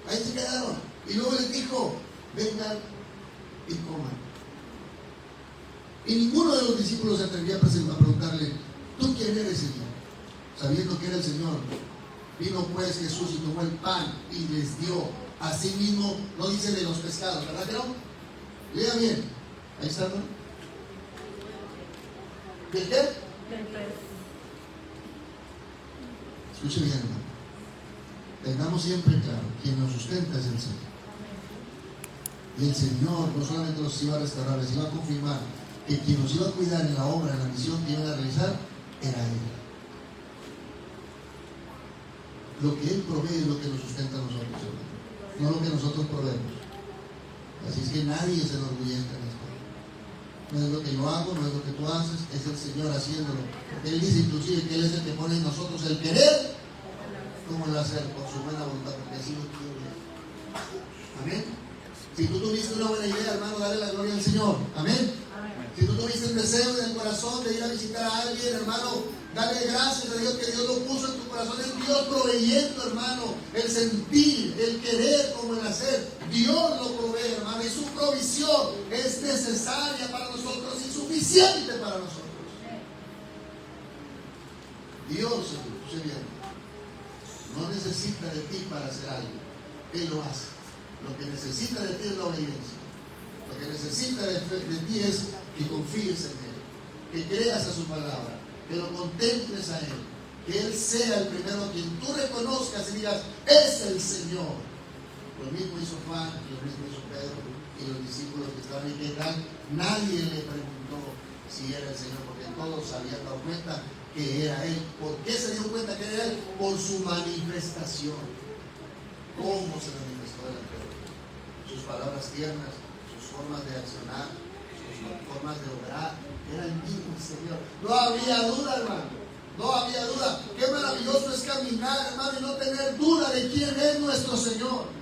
ahí se quedaron. Y luego les dijo, vengan y coman. Y ninguno de los discípulos se atrevía a preguntarle, ¿tú quién eres, Señor? Sabiendo que era el Señor. Vino pues Jesús y tomó el pan y les dio. Así mismo no dice de los pescados, ¿verdad que no? Lea bien. Ahí está, ¿no? ¿De qué? Escuche bien, hermano. Tengamos siempre claro, quien nos sustenta es el Señor. Y el Señor no solamente nos iba a restaurar, les iba a confirmar que quien nos iba a cuidar en la obra, en la misión que iban a realizar, era Él. Lo que Él provee es lo que nos sustenta a nosotros, hermano. No lo que nosotros proveemos. Así es que nadie se enorgullezca en esto. No es lo que yo hago, no es lo que tú haces, es el Señor haciéndolo. Porque Él dice inclusive que Él es el que pone en nosotros el querer como el hacer, por su buena voluntad, porque así lo quiere. Amén. Si tú tuviste una buena idea, hermano, dale la gloria al Señor. Amén. Si tú tuviste el deseo en el corazón de ir a visitar a alguien, hermano, dale gracias a Dios que Dios lo puso en tu corazón. Es Dios proveyendo, hermano, el sentir, el querer como el hacer. Dios lo provee, hermano, y su provisión es necesaria para nosotros y suficiente para nosotros. Dios, escuche bien, no necesita de ti para hacer algo. Él lo hace. Lo que necesita de ti es la obediencia. Lo que necesita de ti es que confíes en Él, que creas a su palabra, que lo contemples a Él, que Él sea el primero a quien tú reconozcas y digas, es el Señor. Lo mismo hizo Juan, lo mismo hizo Pedro y los discípulos que estaban ahí, que nadie le preguntó si era el Señor, porque todos se habían dado cuenta que era Él. ¿Por qué se dio cuenta que era Él? Por su manifestación. ¿Cómo se manifestó delante de ellos? Sus palabras tiernas, sus formas de accionar, sus formas de obrar. Era el mismo Señor. No había duda, hermano. No había duda. Qué maravilloso es caminar, hermano, y no tener duda de quién es nuestro Señor.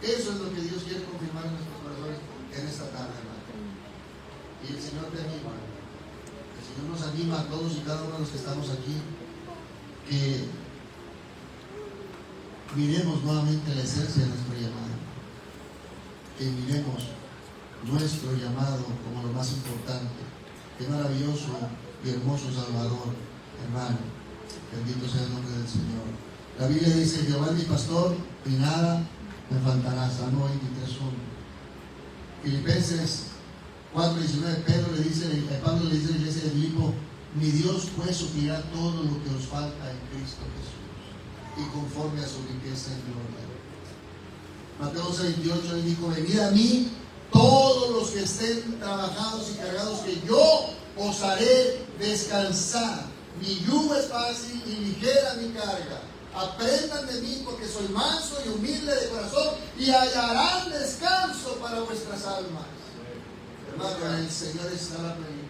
Eso es lo que Dios quiere confirmar en nuestros corazones en esta tarde, hermano. Y el Señor te anima. El Señor nos anima a todos y cada uno de los que estamos aquí, que miremos nuevamente la esencia de nuestro llamado. Que miremos nuestro llamado como lo más importante. Qué maravilloso y hermoso Salvador, hermano. Bendito sea el nombre del Señor. La Biblia dice: Jehová es mi pastor y nada me faltará. Salmo 23:1. Filipenses 4:19. Pablo le dice a la iglesia de Filipo: mi Dios pues suplirá todo lo que os falta en Cristo Jesús, y conforme a su riqueza en gloria. Mateo 11:28, él dijo: venid a mí todos los que estén trabajados y cargados, que yo os haré descansar. Mi yugo es fácil y ligera mi carga. Aprendan de mí, porque soy manso y humilde de corazón, y hallarán descanso para vuestras almas. Hermano, el Señor está la plenitud,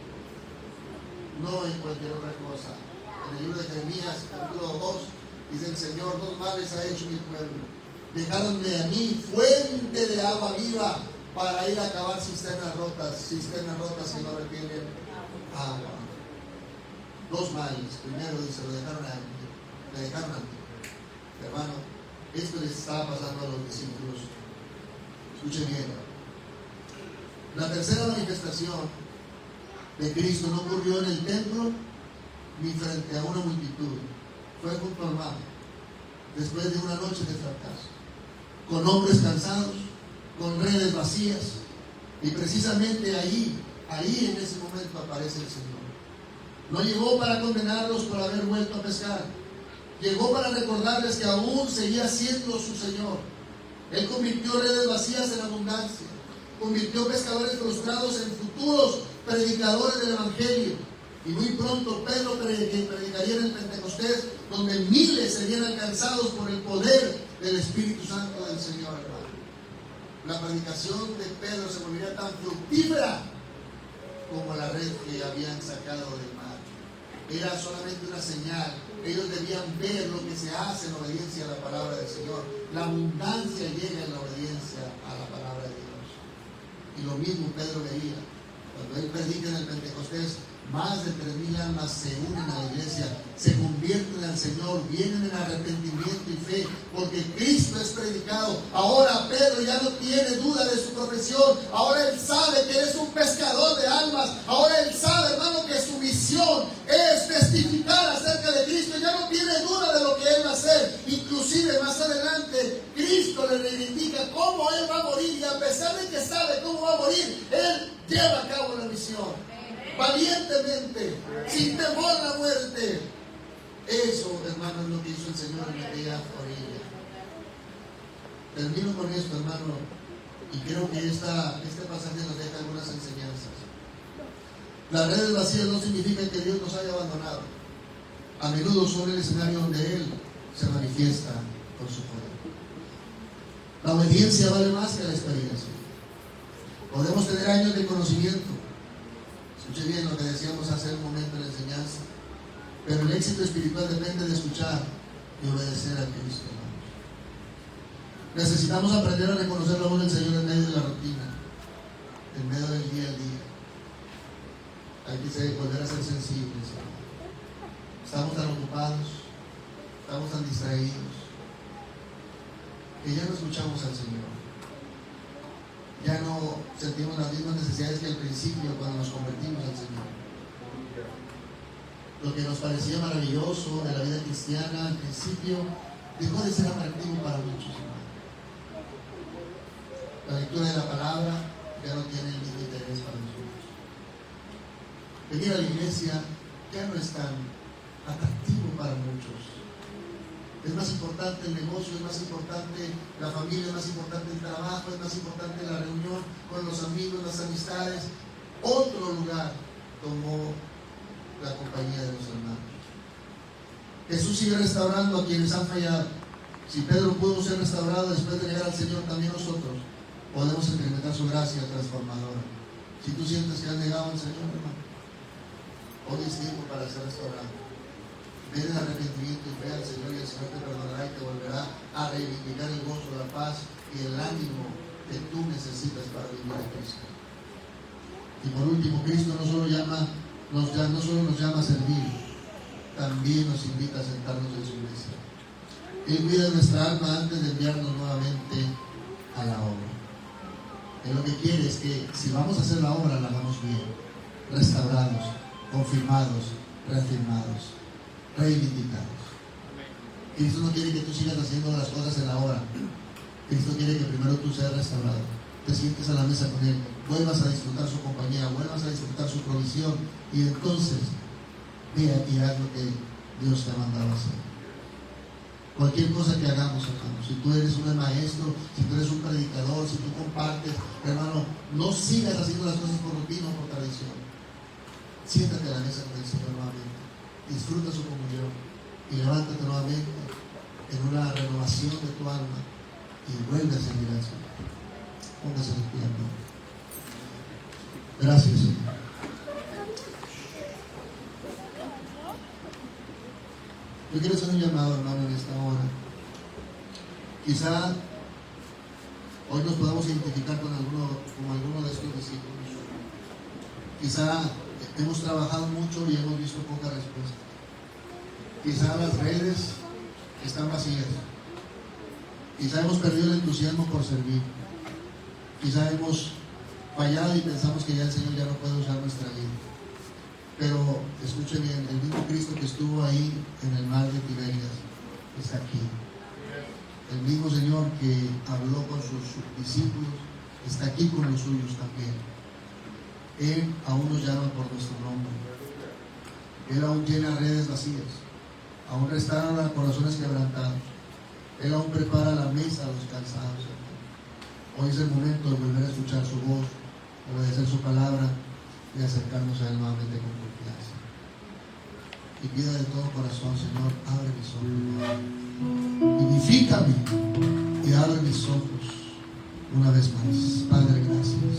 no en cualquier otra cosa. En el libro de Jeremías, capítulo 2, dice el Señor: dos males ha hecho mi pueblo. Dejaron de a mí fuente de agua viva para ir a cavar cisternas rotas que no retienen agua. Dos males. Primero dice: lo dejaron a mí, le dejaron a mí. Hermano, esto les estaba pasando a los discípulos. Escuchen bien. La tercera manifestación de Cristo no ocurrió en el templo ni frente a una multitud. Fue junto al mar, después de una noche de fracaso, con hombres cansados, con redes vacías, y precisamente ahí en ese momento aparece el Señor. No llegó para condenarlos por haber vuelto a pescar, llegó para recordarles que aún seguía siendo su Señor. Él convirtió redes vacías en abundancia, convirtió pescadores frustrados en futuros predicadores del Evangelio. Y muy pronto Pedro predicaría en el Pentecostés, donde miles serían alcanzados por el poder del Espíritu Santo del Señor, hermano. La predicación de Pedro se volvería tan fructífera como la red que habían sacado del mar. Era solamente una señal. Ellos debían ver lo que se hace en obediencia a la palabra del Señor. La abundancia llega en la obediencia a la palabra de Dios. Y lo mismo Pedro veía. Cuando él predica en el Pentecostés, más de 3,000 almas se unen a la iglesia, se convierten al Señor, vienen en arrepentimiento y fe, porque Cristo es predicado. Ahora Pedro ya no tiene duda de su profesión. Ahora él sabe que él es un pescador de almas. Ahora él sabe, hermano, que su misión es testificar acerca de Cristo. Ya no tiene duda de lo que él va a hacer. Inclusive más adelante Cristo le reivindica cómo él va a morir, y a pesar de que sabe cómo va a morir, él lleva a cabo la misión valientemente, sin temor a la muerte. Eso, hermano, es lo que hizo el Señor en aquella orilla. Termino con esto, hermano, y creo que este pasaje nos deja algunas enseñanzas. Las redes vacías no significan que Dios nos haya abandonado. A menudo son el escenario donde Él se manifiesta por su poder. La obediencia vale más que la experiencia. Podemos tener años de conocimiento. Escuche bien lo que decíamos hace un momento en la enseñanza. Pero el éxito espiritual depende de escuchar y obedecer a Cristo, hermanos. Necesitamos aprender a reconocer la voz del Señor en medio de la rutina, en medio del día a día. Hay que volver a ser sensibles, hermanos. Estamos tan ocupados, estamos tan distraídos, que ya no escuchamos al Señor. Ya no sentimos las mismas necesidades que al principio cuando nos convertimos al Señor. Lo que nos parecía maravilloso de la vida cristiana al principio dejó de ser atractivo para muchos, hermanos. La lectura de la palabra ya no tiene el mismo interés para nosotros. Venir a la iglesia ya no es tan atractivo para muchos. Es más importante el negocio, es más importante la familia, es más importante el trabajo, es más importante la reunión con los amigos, las amistades. Otro lugar tomó la compañía de los hermanos. Jesús sigue restaurando a quienes han fallado. Si Pedro pudo ser restaurado después de llegar al Señor, también nosotros podemos experimentar su gracia transformadora. Si tú sientes que has negado al Señor, hermano, hoy es tiempo para ser restaurado. Ven en arrepentimiento y fe al Señor, y el Señor te perdonará y te volverá a reivindicar el gozo, la paz y el ánimo que tú necesitas para vivir a Cristo. Y por último, Cristo no solo nos llama a servir, también nos invita a sentarnos en su iglesia. Él cuida nuestra alma antes de enviarnos nuevamente a la obra. Él lo que quiere es que si vamos a hacer la obra, la hagamos bien, restaurados, confirmados, reafirmados, reivindicados. Cristo no quiere que tú sigas haciendo las cosas en la hora. Cristo quiere que primero tú seas restaurado, te sientes a la mesa con Él, vuelvas a disfrutar su compañía, vuelvas a disfrutar su provisión, y entonces ve y haz lo que Dios te ha mandado a hacer. Cualquier cosa que hagamos, hermano, si tú eres un maestro, si tú eres un predicador, si tú compartes, hermano, no sigas haciendo las cosas por rutina o por tradición. Siéntate a la mesa con el Señor nuevamente, disfruta su comunión y levántate nuevamente en una renovación de tu alma y vuelve a servir al Señor. Póngase de pie, hermano. Gracias, Señor. Yo quiero hacer un llamado, hermano, en esta hora. Quizá hoy nos podamos identificar con alguno de estos discípulos. Quizá hemos trabajado mucho y hemos visto poca respuesta. Quizá las redes están vacías. Quizá hemos perdido el entusiasmo por servir. Quizá hemos fallado y pensamos que ya el Señor ya no puede usar nuestra vida. Pero escuche bien, el mismo Cristo que estuvo ahí en el mar de Tiberias está aquí. El mismo Señor que habló con sus discípulos está aquí con los suyos también. Él aún nos llama por nuestro nombre. Él aún llena redes vacías, aún restaura corazones quebrantados. Él aún prepara la mesa a los cansados. Hoy es el momento de volver a escuchar su voz, obedecer su palabra y acercarnos a Él nuevamente con confianza. Y pida de todo corazón, Señor, abre mis ojos, vivifícame y abre mis ojos una vez más. Padre, gracias.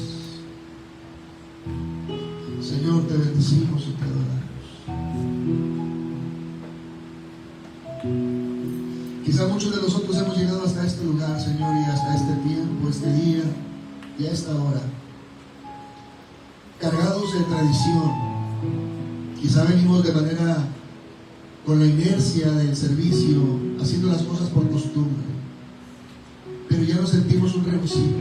Señor, te bendecimos y te adoramos. Quizá muchos de nosotros hemos llegado hasta este lugar, Señor, y hasta este tiempo, este día y a esta hora, cargados de tradición. Quizá venimos de manera con la inercia del servicio, haciendo las cosas por costumbre, pero ya no sentimos un regocijo,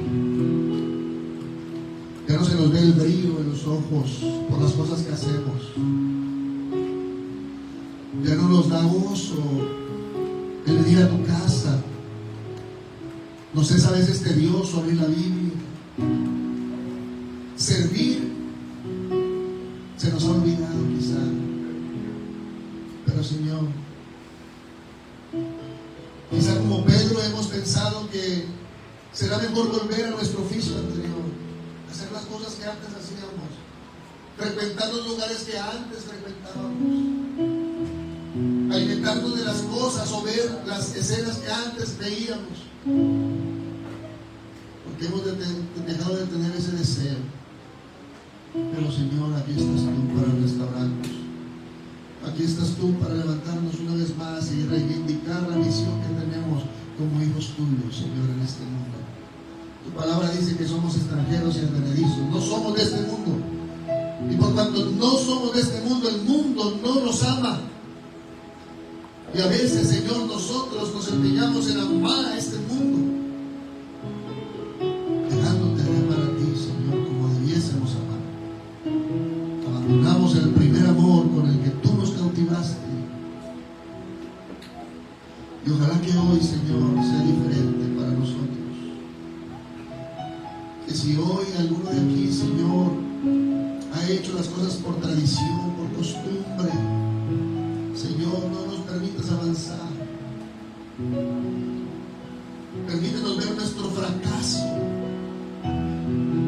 ya no se nos ve el brillo en los ojos por las cosas que hacemos, ya no nos da gozo el venir a tu casa. Nos es a veces tedioso abrir la Biblia, servir se nos ha olvidado quizá. Pero Señor, quizá como Pedro hemos pensado que será mejor volver a nuestro oficio anterior, hacer las cosas que antes hacíamos, frecuentar los lugares que antes frecuentábamos, alimentarnos de las cosas o ver las escenas que antes veíamos, porque hemos dejado de tener ese deseo. Pero Señor, aquí estás tú para restaurarnos. Aquí estás tú para levantarnos una vez más y reivindicar la misión que tenemos como hijos tuyos, Señor, en este mundo. Tu palabra dice que somos extranjeros y advenedizos, no somos de este mundo. Y por cuanto no somos de este mundo, el mundo no nos ama. Y a veces, Señor, nosotros nos empeñamos en amar a este mundo, dejándote de amar a ti, Señor, como debiésemos amar. Abandonamos el primer amor con el que tú nos cautivaste. Y ojalá que hoy, Señor, sea diferente para nosotros. que si hoy alguno de aquí, Señor, ha hecho las cosas por tradición, por costumbre, Señor, no nos permitas avanzar. Permítenos ver nuestro fracaso.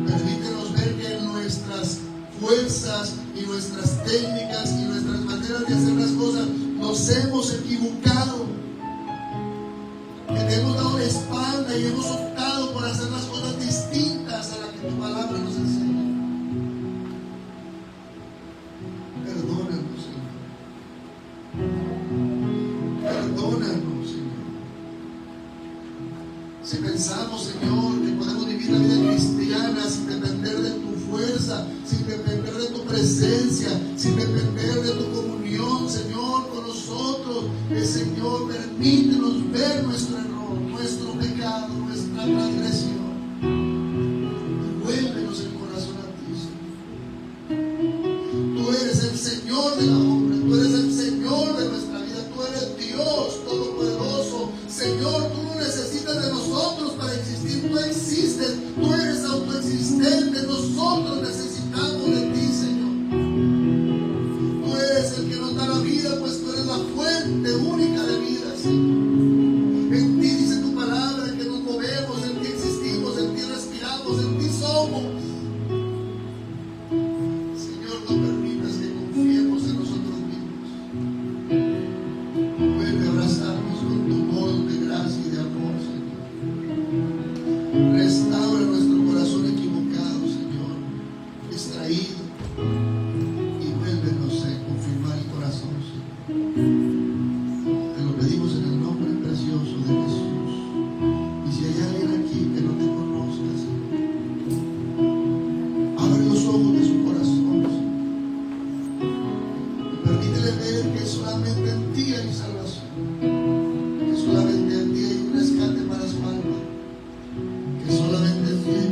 Permítenos ver que nuestras fuerzas y nuestras técnicas y nuestras maneras de hacer las cosas nos hemos equivocado. Que te hemos dado la espalda y hemos optado por hacer las cosas distintas a las que tu palabra nos enseña. Perdónanos, Señor. Perdónanos, Señor. Si pensamos, Señor, que podemos vivir la vida cristiana sin depender de tu fuerza, sin depender de tu presencia, sin depender de tu comunión, Señor, con nosotros, Señor, permítenos ver nuestro error, nuestro pecado, nuestra transgresión. Vuélvenos el corazón a ti, Señor. Tú eres el Señor de la obra, tú eres el Señor de nuestra vida, tú eres Dios Todopoderoso. Señor, tú no necesitas de nosotros para existir, tú existes, tú eres autoexistente, nosotros necesitamos de ti, Señor. Tú eres el que nos da la vida, pues tú eres la fuente única de vida, Señor. En ti dice tu palabra que nos movemos, en ti existimos, en ti respiramos, en ti somos. Señor, no permitas que confiemos en nosotros mismos. Vuelve a abrazarnos con tu amor de gracia y de amor, Señor. Restaura nuestro corazón equivocado, Señor, distraído, y vuélvenos a confirmar el corazón, Señor. Te lo pedimos en el nombre precioso de Jesús. Y si hay alguien aquí que no te conozca, Señor, abre los ojos de su corazón, Señor, y permítele ver que solamente en ti hay salvación, que solamente en ti hay un rescate para su alma, que solamente en ti hay